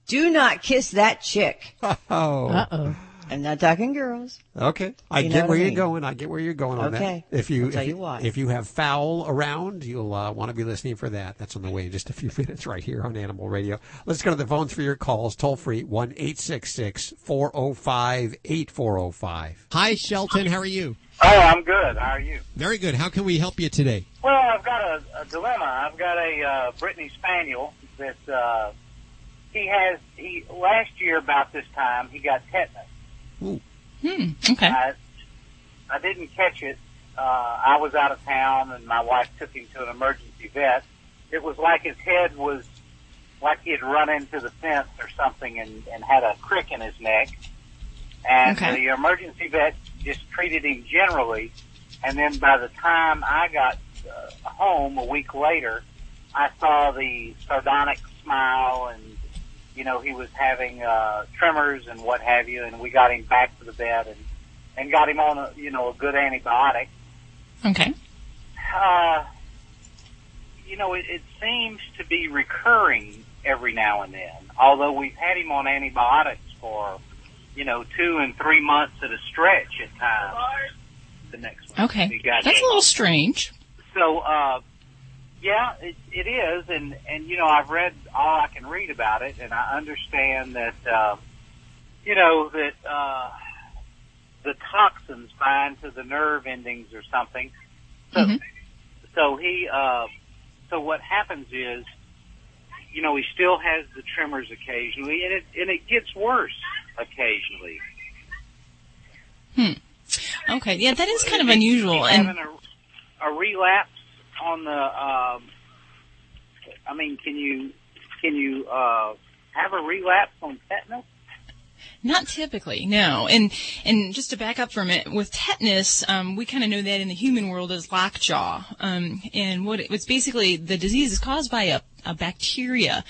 do not kiss that chick. Oh. Uh-oh. I'm not talking girls. Okay. I get where you're going on that. Okay. If I'll tell you why. If you have fowl around, you'll want to be listening for that. That's on the way in just a few minutes right here on Animal Radio. Let's go to the phones for your calls. Toll free, 1-866-405-8405. Hi, Shelton. How are you? Oh, I'm good. How are you? Very good. How can we help you today? Well, I've got a dilemma. I've got a Brittany Spaniel that last year about this time, he got tetanus. Ooh. Okay. I didn't catch it. I was out of town, and my wife took him to an emergency vet. It was like his head was like he had run into the fence or something and had a crick in his neck. And the emergency vet just treated him generally. And then by the time I got home a week later, I saw the sardonic smile, and he was having tremors and what have you, and we got him back to the vet and got him on a good antibiotic. Okay. It seems to be recurring every now and then, although we've had him on antibiotics for 2 and 3 months at a stretch at times. The next one. Okay. That's a little strange. So, yeah, it is, and I've read all I can read about it, and I understand that the toxins bind to the nerve endings or something. So, so what happens is, he still has the tremors occasionally, and it gets worse occasionally. Okay, yeah, that is kind of unusual. And having a relapse on the, can you have a relapse on tetanus? Not typically, no. And just to back up for a minute, with tetanus, we kind of know that in the human world as lockjaw. And it's basically, the disease is caused by a bacteria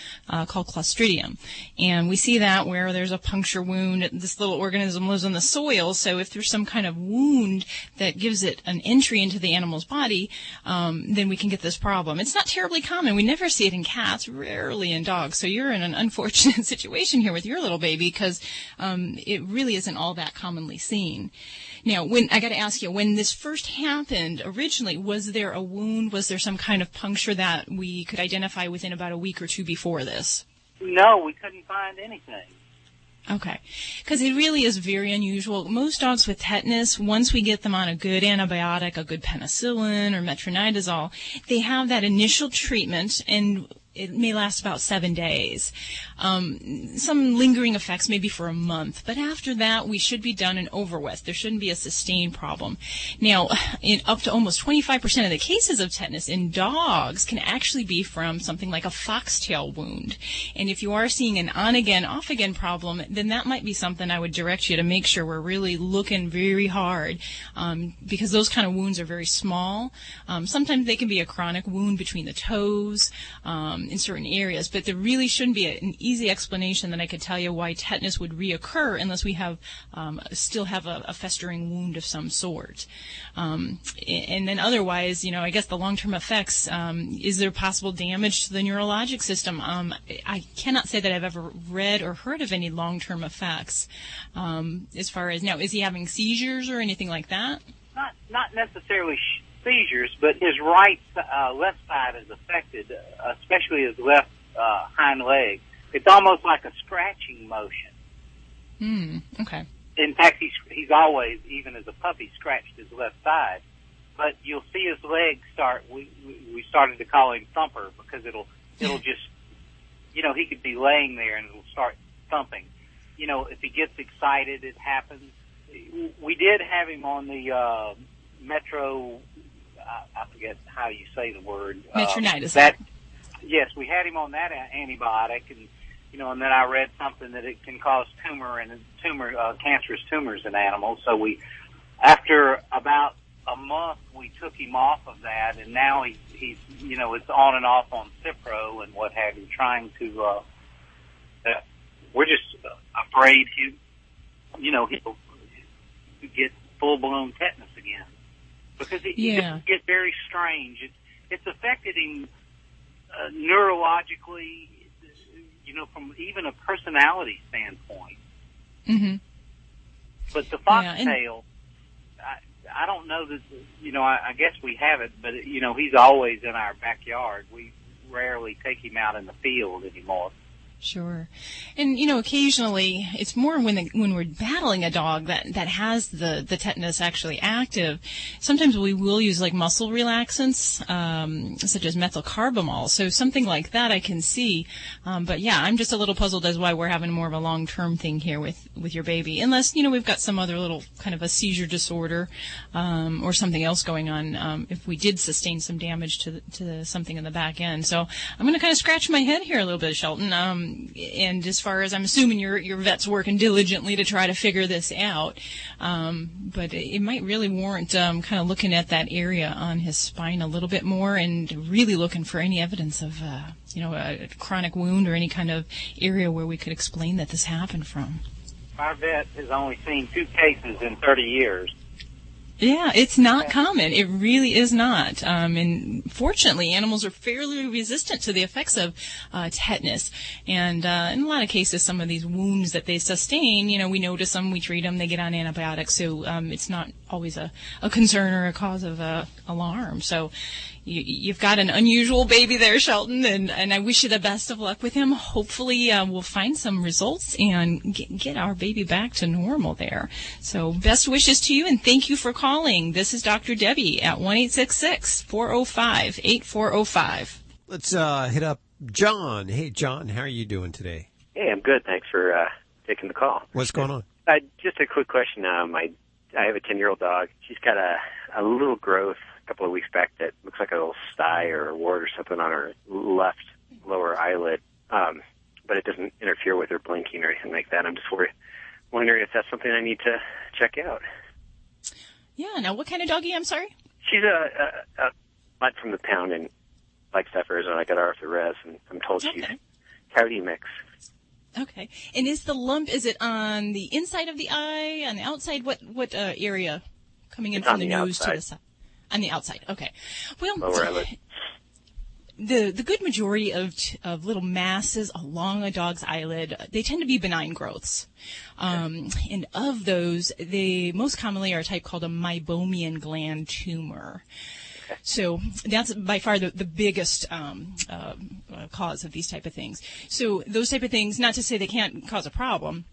called Clostridium. And we see that where there's a puncture wound. This little organism lives in the soil, so if there's some kind of wound that gives it an entry into the animal's body, then we can get this problem. It's not terribly common. We never see it in cats, rarely in dogs. So you're in an unfortunate situation here with your little baby, because it really isn't all that commonly seen. Now, I got to ask you, when this first happened originally, was there a wound? Was there some kind of puncture that we could identify within about a week or two before this? No, we couldn't find anything. Okay. Because it really is very unusual. Most dogs with tetanus, once we get them on a good antibiotic, a good penicillin or metronidazole, they have that initial treatment, and it may last about 7 days. Some lingering effects maybe for a month, but after that we should be done and over with. There shouldn't be a sustained problem. Now, in up to almost 25% of the cases of tetanus in dogs can actually be from something like a foxtail wound. And if you are seeing an on-again, off-again problem, then that might be something I would direct you to make sure we're really looking very hard, because those kind of wounds are very small. Sometimes they can be a chronic wound between the toes, in certain areas, but there really shouldn't be an easy explanation that I could tell you why tetanus would reoccur unless we have still have a festering wound of some sort. And then otherwise, I guess the long-term effects, is there possible damage to the neurologic system? I cannot say that I've ever read or heard of any long-term effects. As far as, now, is he having seizures or anything like that? Not necessarily seizures, but his right left side is affected, especially his left hind leg. It's almost like a scratching motion. Okay. In fact, he's always, even as a puppy, scratched his left side. But you'll see his legs start. We started to call him Thumper, because it'll just, he could be laying there and it'll start thumping. If he gets excited, it happens. We did have him on the Metro. I forget how you say the word. Metronidazole. Yes, we had him on that antibiotic, and and then I read something that it can cause cancerous tumors in animals. So after about a month, we took him off of that, and now he's it's on and off on Cipro and what have you, trying to. We're just afraid he'll get full-blown tetanus again. Because it gets very strange. It's affected him neurologically, from even a personality standpoint. Mm-hmm. But the foxtail, I don't know that, I guess we have it, but, he's always in our backyard. We rarely take him out in the field anymore. Sure. And, occasionally it's more when we're battling a dog that has the tetanus actually active. Sometimes we will use like muscle relaxants, such as methylcarbamol. So something like that I can see. But yeah, I'm just a little puzzled as why we're having more of a long-term thing here with your baby. Unless, we've got some other little kind of a seizure disorder, or something else going on, if we did sustain some damage to something in the back end. So I'm going to kind of scratch my head here a little bit, Shelton. And as far as I'm assuming your vet's working diligently to try to figure this out, but it might really warrant kind of looking at that area on his spine a little bit more and really looking for any evidence of a chronic wound or any kind of area where we could explain that this happened from. Our vet has only seen 2 cases in 30 years. Yeah, it's not common. It really is not. And fortunately, animals are fairly resistant to the effects of tetanus. And in a lot of cases, some of these wounds that they sustain, we notice them, we treat them, they get on antibiotics. So it's not always a concern or a cause of alarm. So you've got an unusual baby there, Shelton, and I wish you the best of luck with him. Hopefully we'll find some results and get our baby back to normal there. So best wishes to you, and thank you for calling. This is Dr. Debbie at 1-866-405-8405. Let's hit up John. Hey, John, how are you doing today? Hey, I'm good. Thanks for taking the call. What's going on? Just a quick question. I have a 10-year-old dog. She's got a little growth a couple of weeks back that looks like a little sty or a wart or something on her left lower eyelid, but it doesn't interfere with her blinking or anything like that. I'm just wondering if that's something I need to check out. Yeah, now what kind of doggy? I'm sorry? She's a mutt from the pound in Flagstaff, Arizona. I got her off the res, and I'm told she's coyote mix. Okay. And is the lump, is it on the inside of the eye, on the outside? What area coming in from the nose to the side? On the outside. Okay. Well, the good majority of little masses along a dog's eyelid, they tend to be benign growths. And of those, they most commonly are a type called a meibomian gland tumor. So that's by far the biggest cause of these type of things. So those type of things, not to say they can't cause a problem,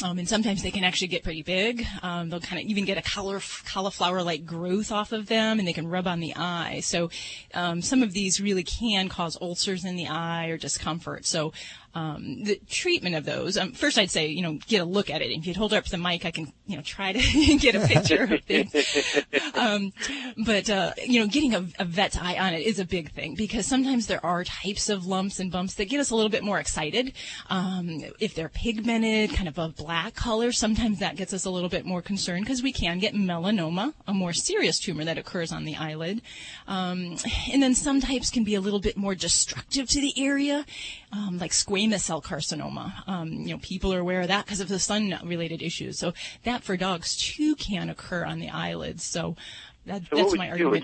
and sometimes they can actually get pretty big. They'll kind of even get a cauliflower-like growth off of them, and they can rub on the eye. So some of these really can cause ulcers in the eye or discomfort. So the treatment of those, first I'd say, get a look at it. If you'd hold up the mic, I can, try to get a picture of things. But getting a vet's eye on it is a big thing, because sometimes there are types of lumps and bumps that get us a little bit more excited. If they're pigmented, kind of a black color, sometimes that gets us a little bit more concerned, because we can get melanoma, a more serious tumor that occurs on the eyelid. And then some types can be a little bit more destructive to the area, like squamous cell carcinoma. People are aware of that because of the sun-related issues. So that for dogs too can occur on the eyelids. So that's my argument.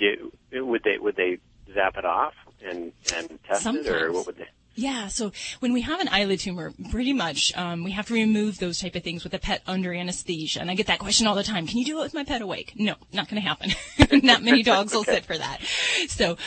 Would they zap it off and test Sometimes. it, or what would they? Yeah, so when we have an eyelid tumor, pretty much we have to remove those type of things with a pet under anesthesia. And I get that question all the time. Can you do it with my pet awake? No, not going to happen. Not many dogs will sit for that. So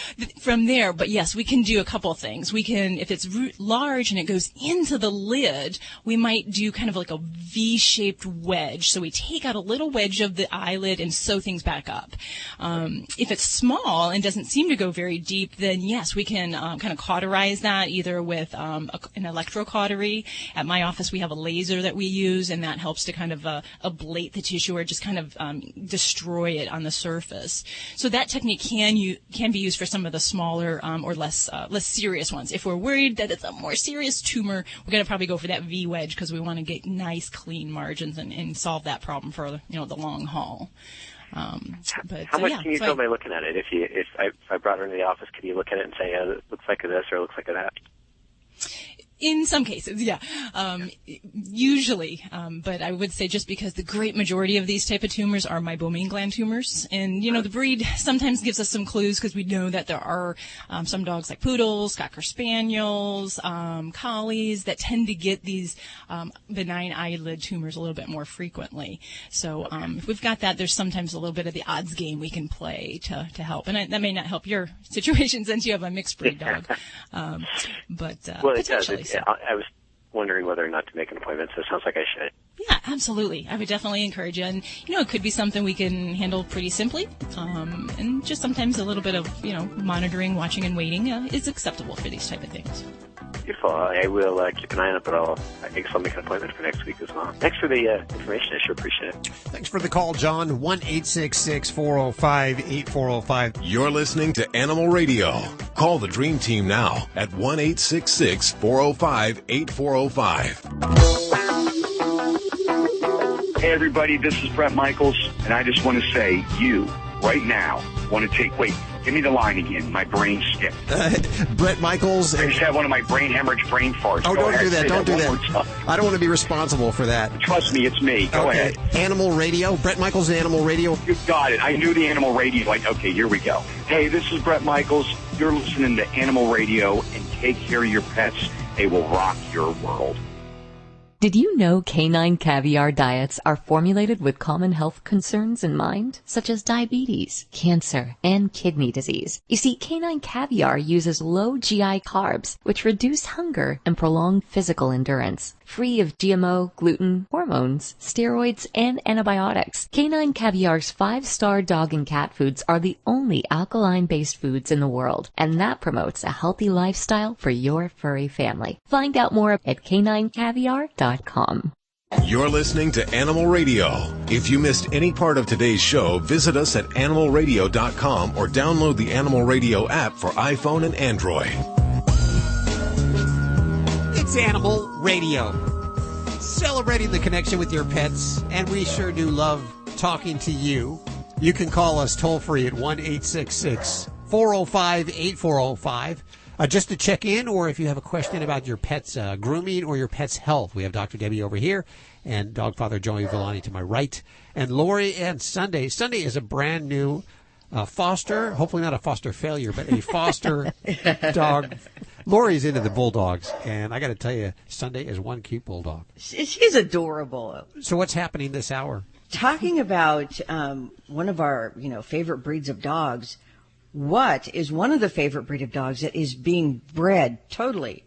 from there, but yes, we can do a couple of things. We can, if it's large and it goes into the lid, we might do kind of like a V-shaped wedge. So we take out a little wedge of the eyelid and sew things back up. If it's small and doesn't seem to go very deep, then yes, we can kind of cauterize that either with an electrocautery. At my office, we have a laser that we use, and that helps to kind of ablate the tissue or just kind of destroy it on the surface. So that technique can be used for some of the smaller or less serious ones. If we're worried that it's a more serious tumor, we're going to probably go for that V wedge, because we want to get nice, clean margins and solve that problem for the long haul. But how much can you tell by looking at it? If I brought her into the office, could you look at it and say, it looks like this or it looks like that? In some cases, yeah. Usually, but I would say just because the great majority of these type of tumors are meibomian gland tumors. And, the breed sometimes gives us some clues, because we know that there are some dogs like poodles, cocker spaniels, collies that tend to get these benign eyelid tumors a little bit more frequently. So if we've got that, there's sometimes a little bit of the odds game we can play to help. And that may not help your situation since you have a mixed breed dog. But well, it potentially. does. I was wondering whether or not to make an appointment, so it sounds like I should. Yeah, absolutely. I would definitely encourage you. And, it could be something we can handle pretty simply. And just sometimes a little bit of, monitoring, watching, and waiting is acceptable for these type of things. Beautiful. I will keep an eye on it, but I guess I'll make an appointment for next week as well. Thanks for the information. I sure appreciate it. Thanks for the call, John. 1-866-405-8405. You're listening to Animal Radio. Call the Dream Team now at 1-866-405-8405. Hey, everybody, this is Brett Michaels, and I just want to say, you, right now, want to take... Wait, give me the line again. My brain skipped. Brett Michaels. I just had one of my brain hemorrhage brain farts. Oh, Go don't ahead, do that. say Don't do one that. more time. I don't want to be responsible for that. Trust me, it's me. Go ahead. Animal Radio. Brett Michaels, Animal Radio. You got it. I knew the Animal Radio. Okay, here we go. Hey, this is Brett Michaels. You're listening to Animal Radio, and take care of your pets. They will rock your world. Did you know canine caviar diets are formulated with common health concerns in mind, such as diabetes, cancer, and kidney disease? You see, canine caviar uses low GI carbs, which reduce hunger and prolong physical endurance. Free of GMO, gluten, hormones, steroids, and antibiotics, canine caviar's 5-star dog and cat foods are the only alkaline-based foods in the world, and that promotes a healthy lifestyle for your furry family. Find out more at caninecaviar.com. You're listening to Animal Radio. If you missed any part of today's show, visit us at animalradio.com or download the Animal Radio app for iPhone and Android. It's Animal Radio. Celebrating the connection with your pets, and we sure do love talking to you. You can call us toll-free at 1-866-405-8405. Just to check in, or if you have a question about your pet's grooming or your pet's health. We have Dr. Debbie over here and Dog Father Joey Villani to my right. And Lori and Sunday. Sunday is a brand new foster, hopefully not a foster failure, but a foster dog. Lori's into the bulldogs, and I got to tell you, Sunday is one cute bulldog. She's adorable. So what's happening this hour? Talking about one of our favorite breeds of dogs. What is one of the favorite breed of dogs that is being bred, truly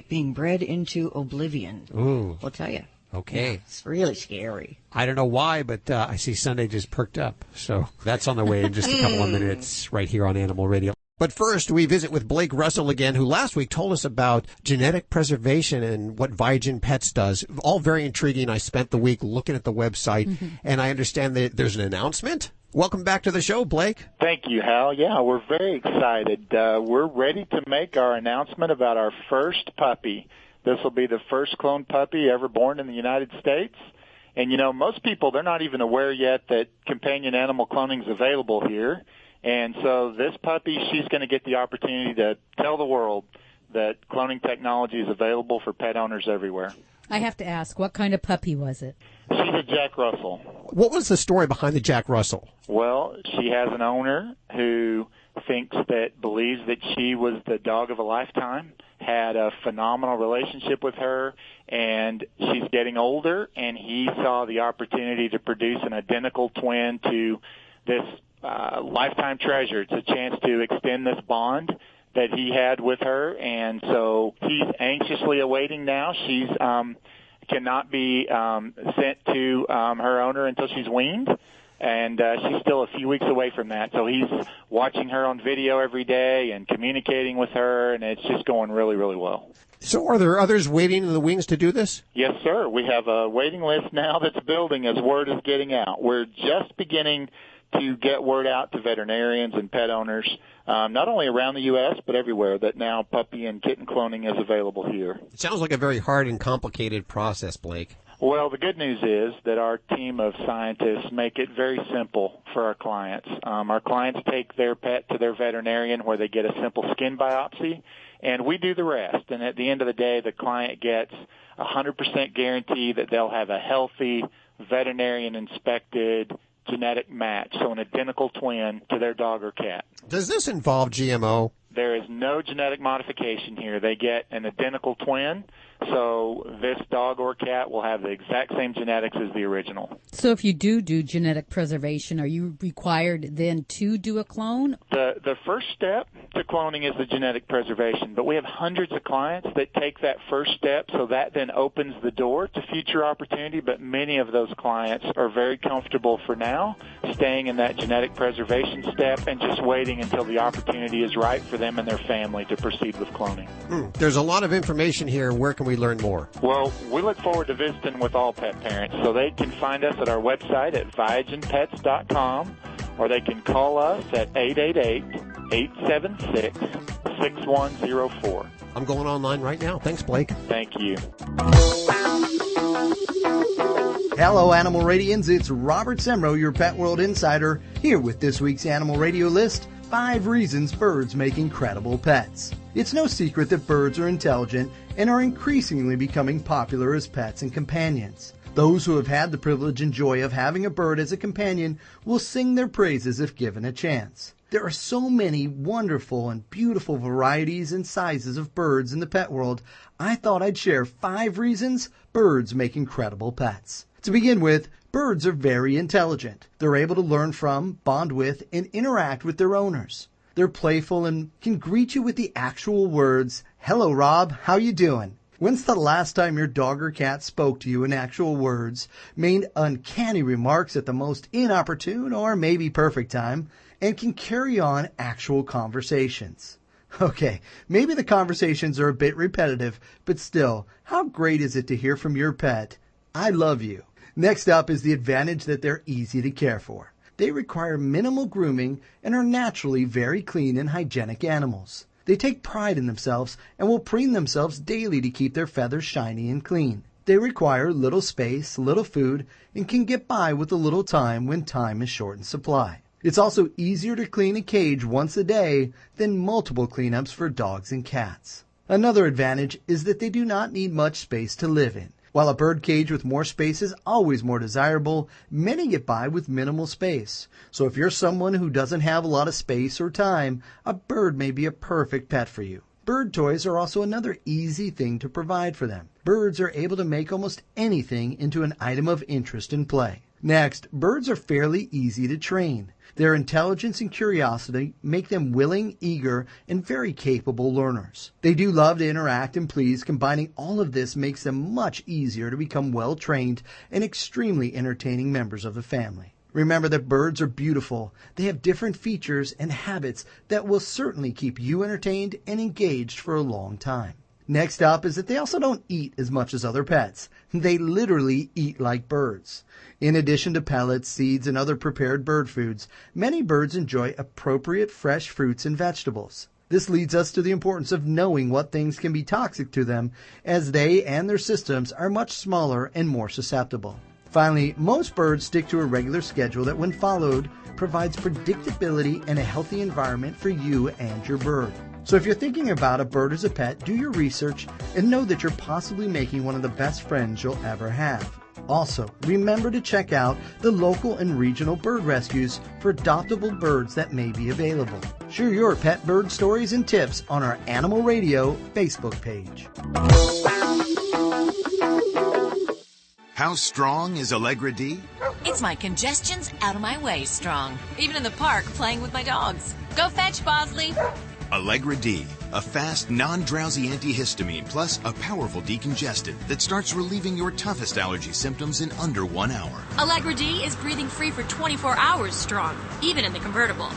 being bred into oblivion? Ooh. We'll tell you. Okay. Yeah, it's really scary. I don't know why, but I see Sunday just perked up. So that's on the way in just a couple of minutes right here on Animal Radio. But first, we visit with Blake Russell again, who last week told us about genetic preservation and what Viagen Pets does. All very intriguing. I spent the week looking at the website, and I understand that there's an announcement. Welcome back to the show, Blake. Thank you, Hal. Yeah, we're very excited. We're ready to make our announcement about our first puppy. This will be the first cloned puppy ever born in the United States. And, most people, they're not even aware yet that companion animal cloning is available here. And so this puppy, she's going to get the opportunity to tell the world that cloning technology is available for pet owners everywhere. I have to ask, what kind of puppy was it? She's a Jack Russell. What was the story behind the Jack Russell? Well, she has an owner who believes that she was the dog of a lifetime, had a phenomenal relationship with her, and she's getting older, and he saw the opportunity to produce an identical twin to this lifetime treasure. It's a chance to extend this bond that he had with her, and so he's anxiously awaiting now. She's cannot be sent to her owner until she's weaned, and she's still a few weeks away from that. So he's watching her on video every day and communicating with her, and it's just going really, really well. So are there others waiting in the wings to do this? Yes, sir. We have a waiting list now that's building as word is getting out. We're just beginning to get word out to veterinarians and pet owners, not only around the U.S., but everywhere, that now puppy and kitten cloning is available here. It sounds like a very hard and complicated process, Blake. Well, the good news is that our team of scientists make it very simple for our clients. Our clients take their pet to their veterinarian where they get a simple skin biopsy, and we do the rest. And at the end of the day, the client gets 100% guarantee that they'll have a healthy, veterinarian-inspected genetic match, so an identical twin to their dog or cat. Does this involve GMO? There is no genetic modification here. They get an identical twin. So this dog or cat will have the exact same genetics as the original. So if you do genetic preservation, are you required then to do a clone? The first step to cloning is the genetic preservation, but we have hundreds of clients that take that first step, so that then opens the door to future opportunity, but many of those clients are very comfortable for now staying in that genetic preservation step and just waiting until the opportunity is right for them and their family to proceed with cloning. There's a lot of information here. Where can we learn more? Well, we look forward to visiting with all pet parents, so they can find us at our website at viagenpets.com, or they can call us at 888-876-6104. I'm going online right now. Thanks, Blake. Thank you. Hello, Animal Radians. It's Robert Semro, your Pet World Insider, here with this week's Animal Radio list, 5 reasons birds make incredible pets. It's no secret that birds are intelligent and are increasingly becoming popular as pets and companions. Those who have had the privilege and joy of having a bird as a companion will sing their praises if given a chance. There are so many wonderful and beautiful varieties and sizes of birds in the pet world, I thought I'd share 5 reasons birds make incredible pets. To begin with, birds are very intelligent. They're able to learn from, bond with, and interact with their owners. They're playful and can greet you with the actual words, "Hello, Rob, how you doing?" When's the last time your dog or cat spoke to you in actual words, made uncanny remarks at the most inopportune or maybe perfect time, and can carry on actual conversations? Okay, maybe the conversations are a bit repetitive, but still, how great is it to hear from your pet, "I love you"? Next up is the advantage that they're easy to care for. They require minimal grooming and are naturally very clean and hygienic animals. They take pride in themselves and will preen themselves daily to keep their feathers shiny and clean. They require little space, little food, and can get by with a little time when time is short in supply. It's also easier to clean a cage once a day than multiple cleanups for dogs and cats. Another advantage is that they do not need much space to live in. While a bird cage with more space is always more desirable, many get by with minimal space. So if you're someone who doesn't have a lot of space or time, a bird may be a perfect pet for you. Bird toys are also another easy thing to provide for them. Birds are able to make almost anything into an item of interest and play. Next, birds are fairly easy to train. Their intelligence and curiosity make them willing, eager, and very capable learners. They do love to interact and please. Combining all of this makes them much easier to become well-trained and extremely entertaining members of the family. Remember that birds are beautiful. They have different features and habits that will certainly keep you entertained and engaged for a long time. Next up is that they also don't eat as much as other pets. They literally eat like birds. In addition to pellets, seeds, and other prepared bird foods, many birds enjoy appropriate fresh fruits and vegetables. This leads us to the importance of knowing what things can be toxic to them, as they and their systems are much smaller and more susceptible. Finally, most birds stick to a regular schedule that, when followed, provides predictability and a healthy environment for you and your bird. So if you're thinking about a bird as a pet, do your research and know that you're possibly making one of the best friends you'll ever have. Also, remember to check out the local and regional bird rescues for adoptable birds that may be available. Share your pet bird stories and tips on our Animal Radio Facebook page. How strong is Allegra D? It's my congestion's out of my way strong. Even in the park playing with my dogs. Go fetch, Bosley. Allegra D, a fast, non-drowsy antihistamine plus a powerful decongestant that starts relieving your toughest allergy symptoms in under 1 hour. Allegra D is breathing free for 24 hours strong, even in the convertible.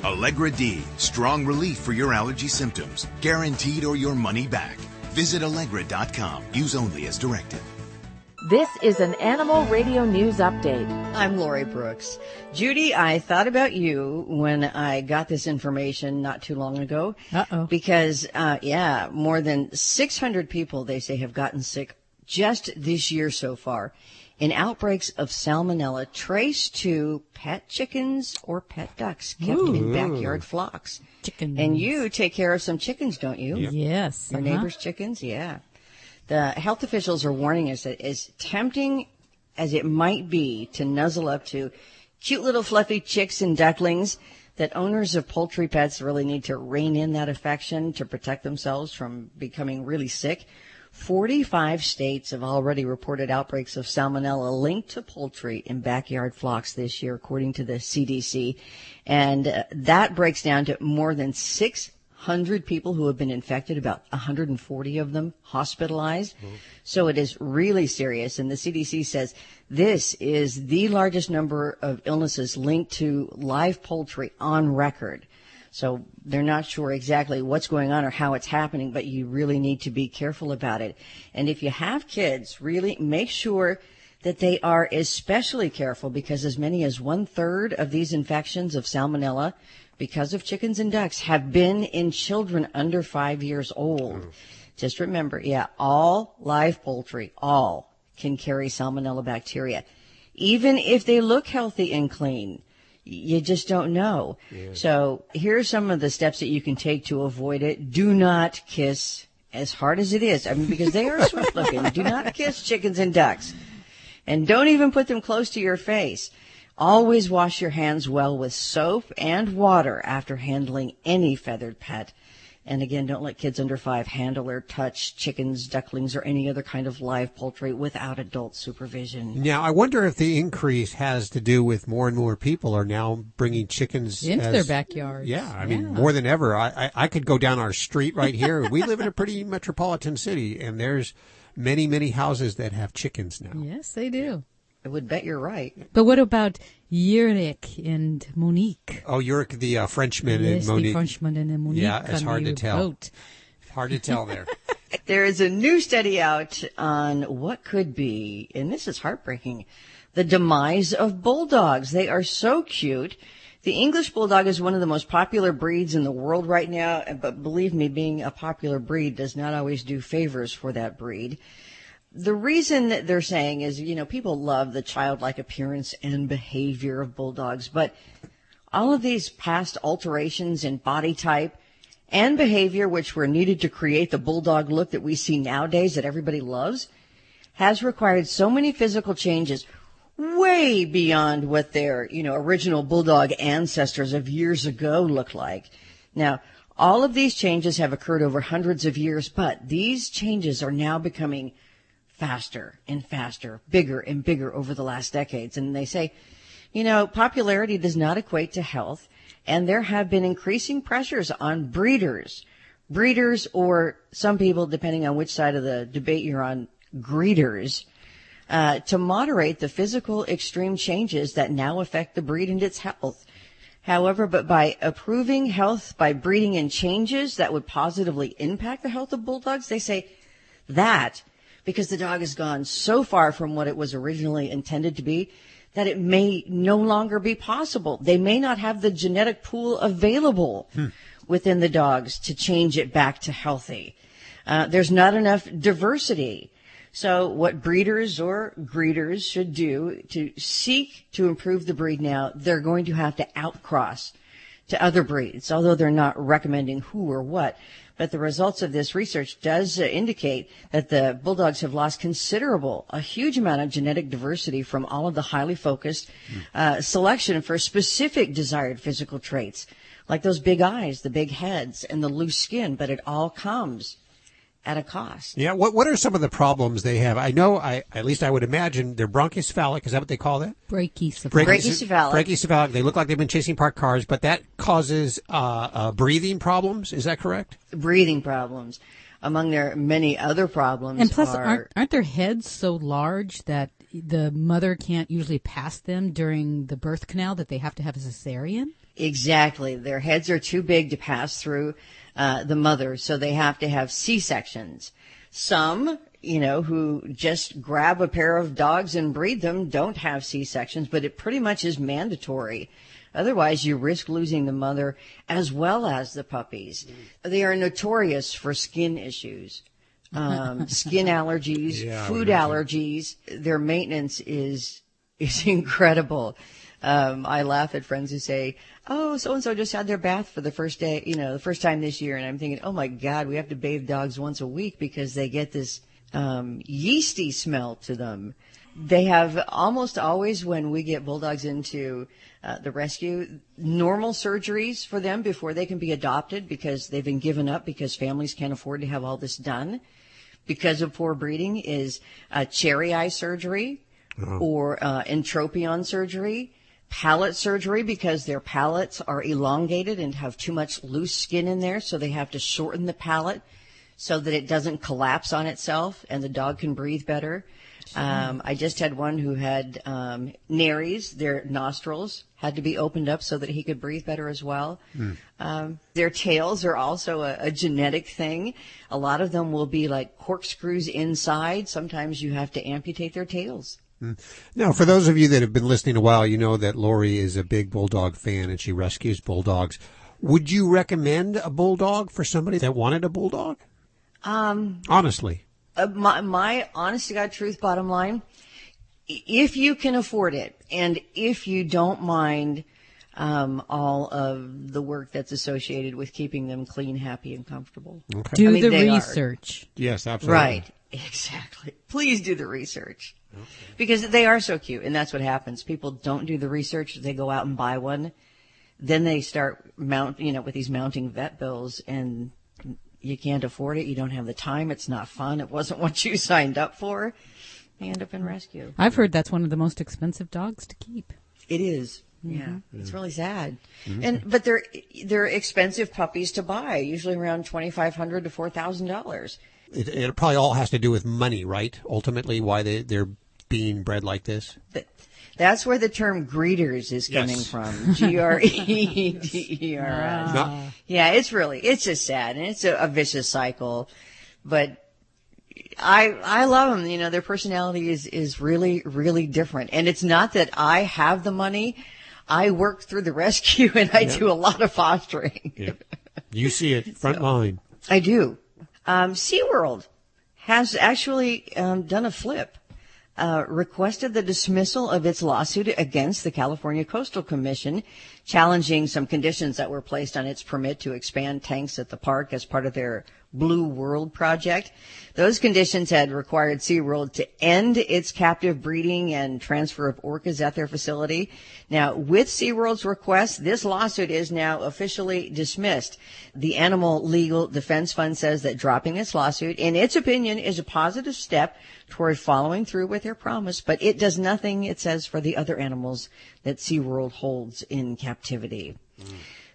Allegra D, strong relief for your allergy symptoms, guaranteed or your money back. Visit Allegra.com. Use only as directed. This is an Animal Radio News Update. I'm Lori Brooks. Judy, I thought about you when I got this information not too long ago. Because, more than 600 people, they say, have gotten sick just this year so far in outbreaks of salmonella traced to pet chickens or pet ducks kept in backyard flocks. Chickens. And you take care of some chickens, don't you? Yep. Yes. Your neighbor's chickens? Yeah. The health officials are warning us that as tempting as it might be to nuzzle up to cute little fluffy chicks and ducklings, that owners of poultry pets really need to rein in that affection to protect themselves from becoming really sick. 45 states have already reported outbreaks of salmonella linked to poultry in backyard flocks this year, according to the CDC. And that breaks down to more than 600 people who have been infected, about 140 of them hospitalized. So it is really serious. And the CDC says this is the largest number of illnesses linked to live poultry on record. So they're not sure exactly what's going on or how it's happening, but you really need to be careful about it. And if you have kids, really make sure that they are especially careful, because as many as 1/3 of these infections of salmonella, because of chickens and ducks, have been in children under 5 years old. Just remember, all live poultry, all can carry salmonella bacteria. Even if they look healthy and clean, you just don't know. So here are some of the steps that you can take to avoid it. Do not kiss, as hard as it is, because they are sweet looking. Do not kiss chickens and ducks. And don't even put them close to your face. Always wash your hands well with soap and water after handling any feathered pet. And again, don't let kids under 5 handle or touch chickens, ducklings, or any other kind of live poultry without adult supervision. Now, I wonder if the increase has to do with more and more people are now bringing chickens into their backyards. Yeah, I mean, more than ever. I could go down our street right here. We live in a pretty metropolitan city, and there's many, many houses that have chickens now. Yes, they do. I would bet you're right. But what about Yurik and Monique? Oh, Yurik, the Frenchman, and Monique. The Frenchman and Monique. Yeah, it's hard to tell. Boat. Hard to tell there. There is a new study out on what could be, and this is heartbreaking, the demise of bulldogs. They are so cute. The English bulldog is one of the most popular breeds in the world right now, but believe me, being a popular breed does not always do favors for that breed. The reason that they're saying is, people love the childlike appearance and behavior of bulldogs, but all of these past alterations in body type and behavior, which were needed to create the bulldog look that we see nowadays that everybody loves, has required so many physical changes way beyond what their, original bulldog ancestors of years ago looked like. Now, all of these changes have occurred over hundreds of years, but these changes are now becoming faster and faster, bigger and bigger over the last decades. And they say, popularity does not equate to health, and there have been increasing pressures on breeders, or some people, depending on which side of the debate you're on, greeders, to moderate the physical extreme changes that now affect the breed and its health. However, but by approving health by breeding in changes that would positively impact the health of bulldogs, they say that because the dog has gone so far from what it was originally intended to be, that it may no longer be possible. They may not have the genetic pool available within the dogs to change it back to healthy. There's not enough diversity. So what breeders or greeders should do to seek to improve the breed now, they're going to have to outcross to other breeds, although they're not recommending who or what. But the results of this research does indicate that the bulldogs have lost a huge amount of genetic diversity from all of the highly focused selection for specific desired physical traits, like those big eyes, the big heads, and the loose skin. But it all comes at a cost. Yeah, what are some of the problems they have? I know, at least I would imagine, they're bronchocephalic. Is that what they call that? Brachycephalic. They look like they've been chasing parked cars, but that causes breathing problems. Is that correct? Breathing problems, among their many other problems. And plus, aren't their heads so large that the mother can't usually pass them during the birth canal, that they have to have a cesarean? Exactly. Their heads are too big to pass through the mother, so they have to have C-sections. Some, who just grab a pair of dogs and breed them don't have C-sections, but it pretty much is mandatory. Otherwise, you risk losing the mother as well as the puppies. They are notorious for skin issues, skin allergies, food allergies. Their maintenance is incredible. I laugh at friends who say, oh, so-and-so just had their bath for the first day, the first time this year. And I'm thinking, oh my God, we have to bathe dogs once a week because they get this yeasty smell to them. They have almost always, when we get bulldogs into the rescue, normal surgeries for them before they can be adopted because they've been given up because families can't afford to have all this done. because of poor breeding is cherry eye surgery or entropion surgery, palate surgery because their palates are elongated and have too much loose skin in there, so they have to shorten the palate so that it doesn't collapse on itself and the dog can breathe better. I just had one who had nares, their nostrils had to be opened up so that he could breathe better as well. Their tails are also a genetic thing. A lot of them will be like corkscrews inside. Sometimes you have to amputate their tails. Now, for those of you that have been listening a while, you know that Lori is a big bulldog fan and she rescues bulldogs. Would you recommend a bulldog for somebody that wanted a bulldog? Honestly. My honest to God truth bottom line, if you can afford it and if you don't mind all of the work that's associated with keeping them clean, happy, and comfortable. Okay. Do the research. Yes, absolutely. Right. Exactly. Please do the research. Okay. Because they are so cute, and that's what happens. People don't do the research. They go out and buy one. Then they start with these mounting vet bills, and you can't afford it. You don't have the time. It's not fun. It wasn't what you signed up for. They end up in rescue. I've heard that's one of the most expensive dogs to keep. It is. Yeah. It's really sad. But they're expensive puppies to buy, usually around $2,500 to $4,000. It probably all has to do with money, right? Ultimately, why they're being bred like this? That's where the term greeders is coming from. Greeders. Yeah, it's just sad, and it's a vicious cycle. But I love them. You know, their personality is really, really different. And it's not that I have the money. I work through the rescue, and I do a lot of fostering. Yep. You see it front line. I do. SeaWorld has actually done a flip. Requested the dismissal of its lawsuit against the California Coastal Commission, challenging some conditions that were placed on its permit to expand tanks at the park as part of their Blue World project. Those conditions had required SeaWorld to end its captive breeding and transfer of orcas at their facility. Now, with SeaWorld's request, this lawsuit is now officially dismissed. The Animal Legal Defense Fund says that dropping its lawsuit, in its opinion, is a positive step toward following through with their promise, but it does nothing, it says, for the other animals that SeaWorld holds in captivity.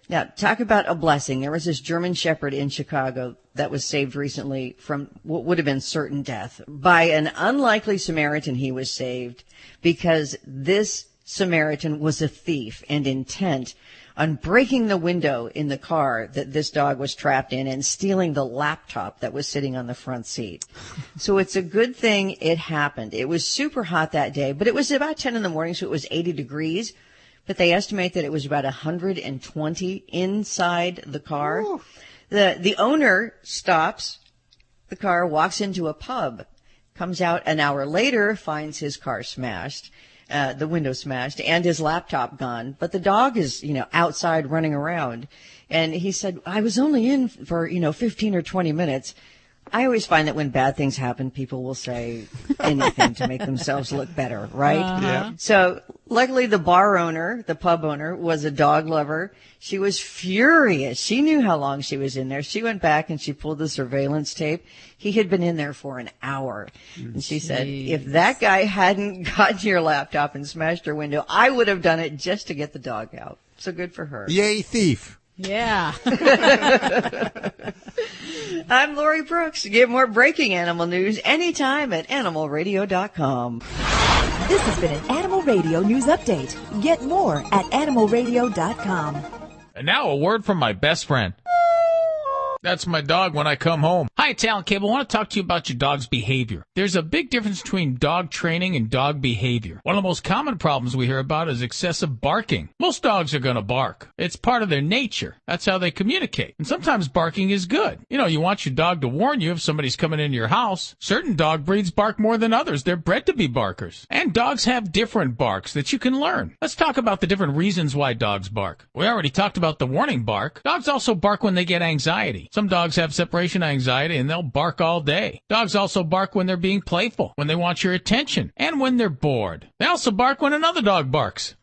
Now, talk about a blessing. There was this German Shepherd in Chicago that was saved recently from what would have been certain death. By an unlikely Samaritan, he was saved because this Samaritan was a thief and intent on breaking the window in the car that this dog was trapped in and stealing the laptop that was sitting on the front seat. So it's a good thing it happened. It was super hot that day, but it was about 10 in the morning, so it was 80 degrees. But they estimate that it was about 120 inside the car. Ooh. The owner stops the car, walks into a pub, comes out an hour later, finds his car smashed, the window smashed, and his laptop gone. But the dog is, outside running around. And he said, I was only in for, 15 or 20 minutes. I always find that when bad things happen, people will say anything to make themselves look better, right? Yeah. So luckily the bar owner, the pub owner, was a dog lover. She was furious. She knew how long she was in there. She went back and she pulled the surveillance tape. He had been in there for an hour. And she said, if that guy hadn't gotten your laptop and smashed her window, I would have done it just to get the dog out. So good for her. Yay, thief. Yeah. I'm Lori Brooks. Get more breaking animal news anytime at animalradio.com. This has been an Animal Radio News Update. Get more at animalradio.com. And now a word from my best friend. That's my dog when I come home. Hi, it's Alan Cable. I want to talk to you about your dog's behavior. There's a big difference between dog training and dog behavior. One of the most common problems we hear about is excessive barking. Most dogs are going to bark. It's part of their nature. That's how they communicate. And sometimes barking is good. You want your dog to warn you if somebody's coming into your house. Certain dog breeds bark more than others. They're bred to be barkers. And dogs have different barks that you can learn. Let's talk about the different reasons why dogs bark. We already talked about the warning bark. Dogs also bark when they get anxiety. Some dogs have separation anxiety, and they'll bark all day. Dogs also bark when they're being playful, when they want your attention, and when they're bored. They also bark when another dog barks.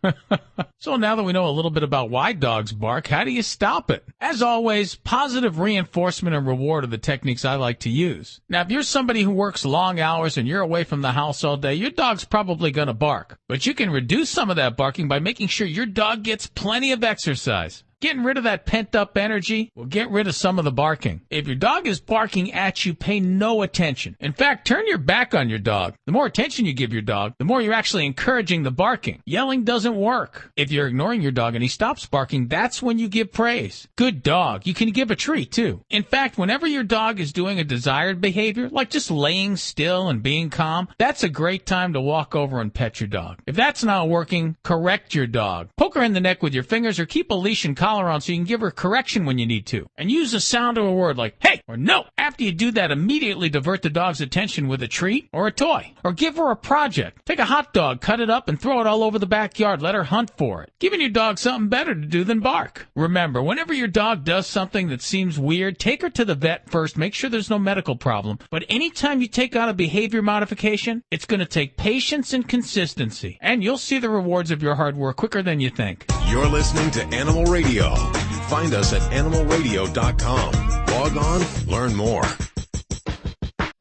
So now that we know a little bit about why dogs bark, how do you stop it? As always, positive reinforcement and reward are the techniques I like to use. Now, if you're somebody who works long hours and you're away from the house all day, your dog's probably going to bark. But you can reduce some of that barking by making sure your dog gets plenty of exercise. Getting rid of that pent-up energy will get rid of some of the barking. If your dog is barking at you, pay no attention. In fact, turn your back on your dog. The more attention you give your dog, the more you're actually encouraging the barking. Yelling doesn't work. If you're ignoring your dog and he stops barking, that's when you give praise. Good dog. You can give a treat, too. In fact, whenever your dog is doing a desired behavior, like just laying still and being calm, that's a great time to walk over and pet your dog. If that's not working, correct your dog. Poke her in the neck with your fingers or keep a leash and collar on so you can give her correction when you need to. And use the sound of a word like hey or no. After you do that, immediately divert the dog's attention with a treat or a toy. Or give her a project. Take a hot dog, cut it up, and throw it all over the backyard. Let her hunt for it. Giving your dog something better to do than bark. Remember, whenever your dog does something that seems weird, take her to the vet first. Make sure there's no medical problem. But anytime you take on a behavior modification, it's going to take patience and consistency. And you'll see the rewards of your hard work quicker than you think. You're listening to Animal Radio. Find us at animalradio.com. Log on, learn more.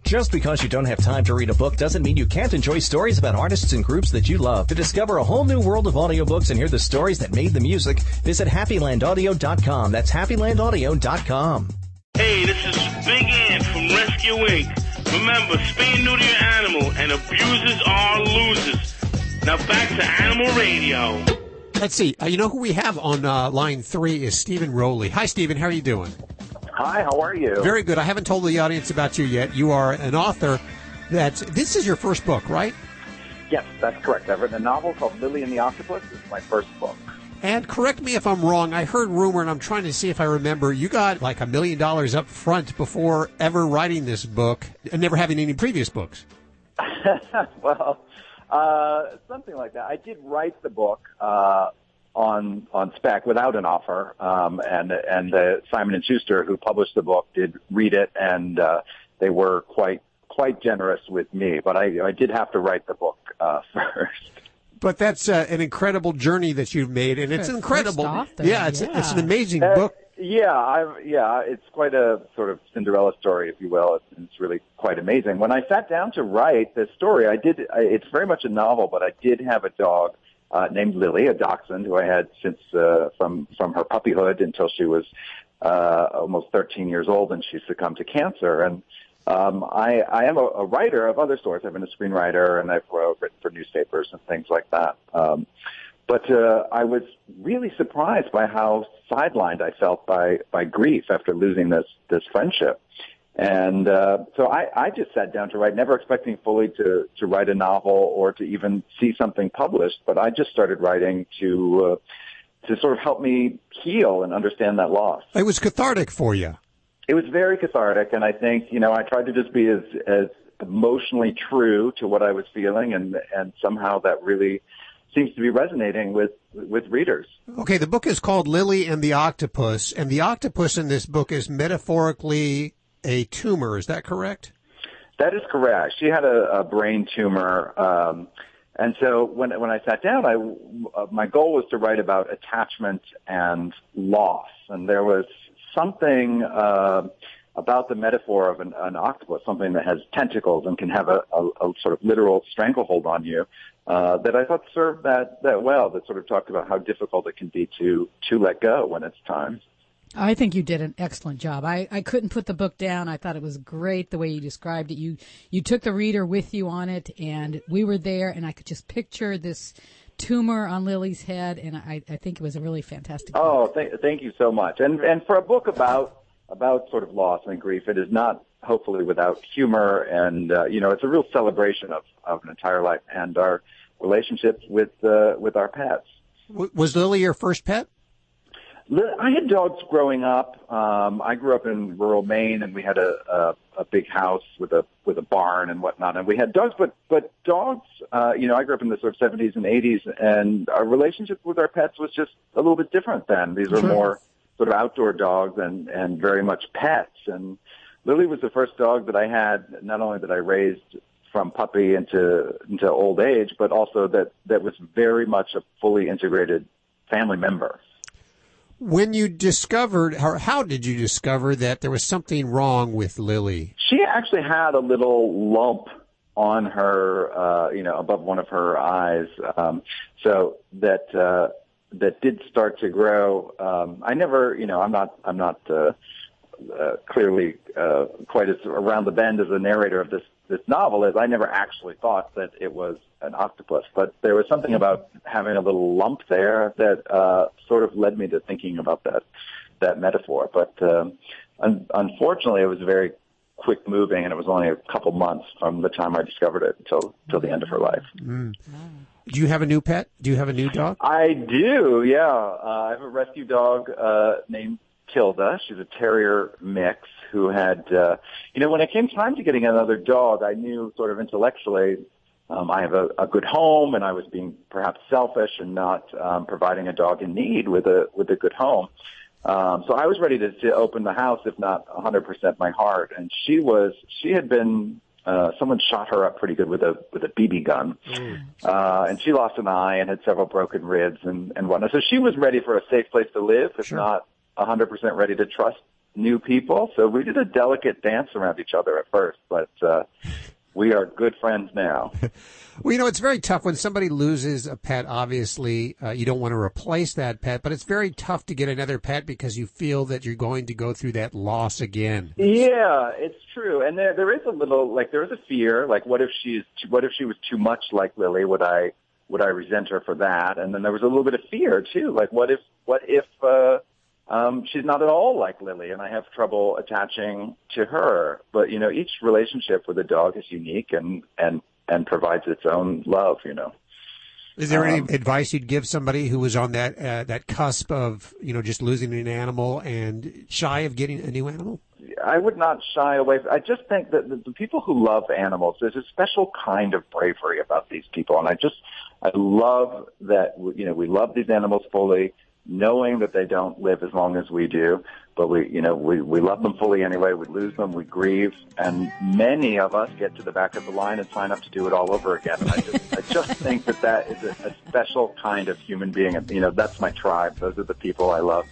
Just because you don't have time to read a book doesn't mean you can't enjoy stories about artists and groups that you love. To discover a whole new world of audiobooks and hear the stories that made the music, visit HappyLandAudio.com. That's HappyLandAudio.com. Hey, this is Big Ant from Rescue Inc. Remember, spay and neuter your animal, and abusers are losers. Now back to Animal Radio. Let's see. You know who we have on line 3 is Stephen Rowley. Hi, Stephen. How are you doing? Hi, how are you? Very good. I haven't told the audience about you yet. You are an author. This is your first book, right? Yes, that's correct. I've written a novel called Lily and the Octopus. It's my first book. And correct me if I'm wrong. I heard rumor, and I'm trying to see if I remember, you got like $1 million up front before ever writing this book and never having any previous books. Well, something like that. I did write the book on spec without an offer, and Simon & Schuster, who published the book, did read it, and they were quite generous with me. But I did have to write the book first. But that's an incredible journey that you've made, and it's incredible. It's an amazing book. It's quite a sort of Cinderella story, if you will. It's really quite amazing. When I sat down to write this story, it's very much a novel, but I did have a dog named Lily, a dachshund, who I had since from her puppyhood until she was almost 13 years old, and she succumbed to cancer. And I am a writer of other sorts. I've been a screenwriter, and I've written for newspapers and things like that. But I was really surprised by how sidelined I felt by grief after losing this friendship. And so I just sat down to write, never expecting fully to write a novel or to even see something published. But I just started writing to sort of help me heal and understand that loss. It was cathartic for you. It was very cathartic, and I think, I tried to just be as emotionally true to what I was feeling, and somehow that really seems to be resonating with readers. Okay, the book is called Lily and the Octopus, and the octopus in this book is metaphorically a tumor. Is that correct? That is correct. She had a brain tumor, and so when I sat down, my goal was to write about attachment and loss, and there was something about the metaphor of an octopus, something that has tentacles and can have a sort of literal stranglehold on you, that I thought served that well, that sort of talked about how difficult it can be to let go when it's time. I think you did an excellent job. I couldn't put the book down. I thought it was great the way you described it. You took the reader with you on it, and we were there, and I could just picture this tumor on Lily's head, and I think it was a really fantastic book. Oh, thank you so much. And for a book about sort of loss and grief, it is not hopefully without humor, and it's a real celebration of an entire life and our relationships with our pets. Was Lily your first pet? I had dogs growing up. I grew up in rural Maine, and we had a big house with a barn and whatnot, and we had dogs. But dogs, I grew up in the sort of 70s and 80s, and our relationship with our pets was just a little bit different then. These were more sort of outdoor dogs and very much pets. And Lily was the first dog that I had, not only that I raised from puppy into old age, but also that was very much a fully integrated family member. When you discovered, or how did you discover that there was something wrong with Lily? She actually had a little lump on her, above one of her eyes, so that did start to grow. I never, I'm not clearly quite as around the bend as the narrator of this novel is. I never actually thought that it was an octopus, but there was something about having a little lump there that sort of led me to thinking about that metaphor. But unfortunately, it was very quick moving, and it was only a couple months from the time I discovered it till the end of her life. Mm. Do you have a new pet? Do you have a new dog? I do, yeah. I have a rescue dog named Kilda. She's a terrier mix who had, when it came time to getting another dog, I knew sort of intellectually I have a good home, and I was being perhaps selfish and not providing a dog in need with a good home. So I was ready to open the house, if not 100% my heart. And she had been, someone shot her up pretty good with a BB gun. And she lost an eye and had several broken ribs and whatnot. So she was ready for a safe place to live, if not 100% ready to trust new people. So we did a delicate dance around each other at first, but we are good friends now. Well, it's very tough when somebody loses a pet. Obviously, you don't want to replace that pet, but it's very tough to get another pet because you feel that you're going to go through that loss again. Yeah, it's true. And there is a little, there is a fear, what if she was too much like Lily? Would I resent her for that? And then there was a little bit of fear too. What if she's not at all like Lily, and I have trouble attaching to her. But, each relationship with a dog is unique and provides its own love, Is there any advice you'd give somebody who was on that cusp of, just losing an animal and shy of getting a new animal? I would not shy away. I just think that the people who love animals, there's a special kind of bravery about these people. And I love that, we love these animals fully, knowing that they don't live as long as we do, but we love them fully anyway. We lose them, we grieve, and many of us get to the back of the line and sign up to do it all over again. And I just think that is a special kind of human being, and that's my tribe. Those are the people I love.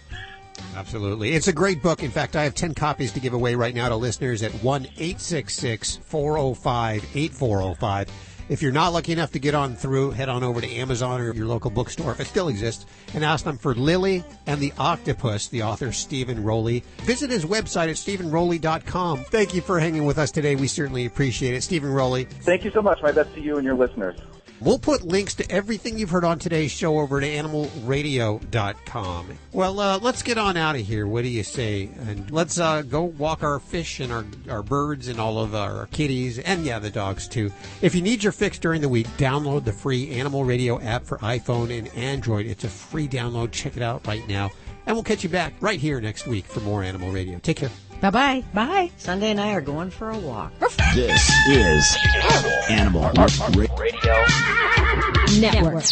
Absolutely. It's a great book. In fact, I have 10 copies to give away right now to listeners at 1-866-405-8405. If you're not lucky enough to get on through, head on over to Amazon or your local bookstore, if it still exists, and ask them for Lily and the Octopus, the author Stephen Rowley. Visit his website at stephenrowley.com. Thank you for hanging with us today. We certainly appreciate it. Stephen Rowley. Thank you so much. My best to you and your listeners. We'll put links to everything you've heard on today's show over to animalradio.com. Well, let's get on out of here. What do you say? And let's go walk our fish and our birds and all of our kitties and, the dogs, too. If you need your fix during the week, download the free Animal Radio app for iPhone and Android. It's a free download. Check it out right now. And we'll catch you back right here next week for more Animal Radio. Take care. Bye-bye. Bye. Sunday and I are going for a walk. This is Animal Radio Network.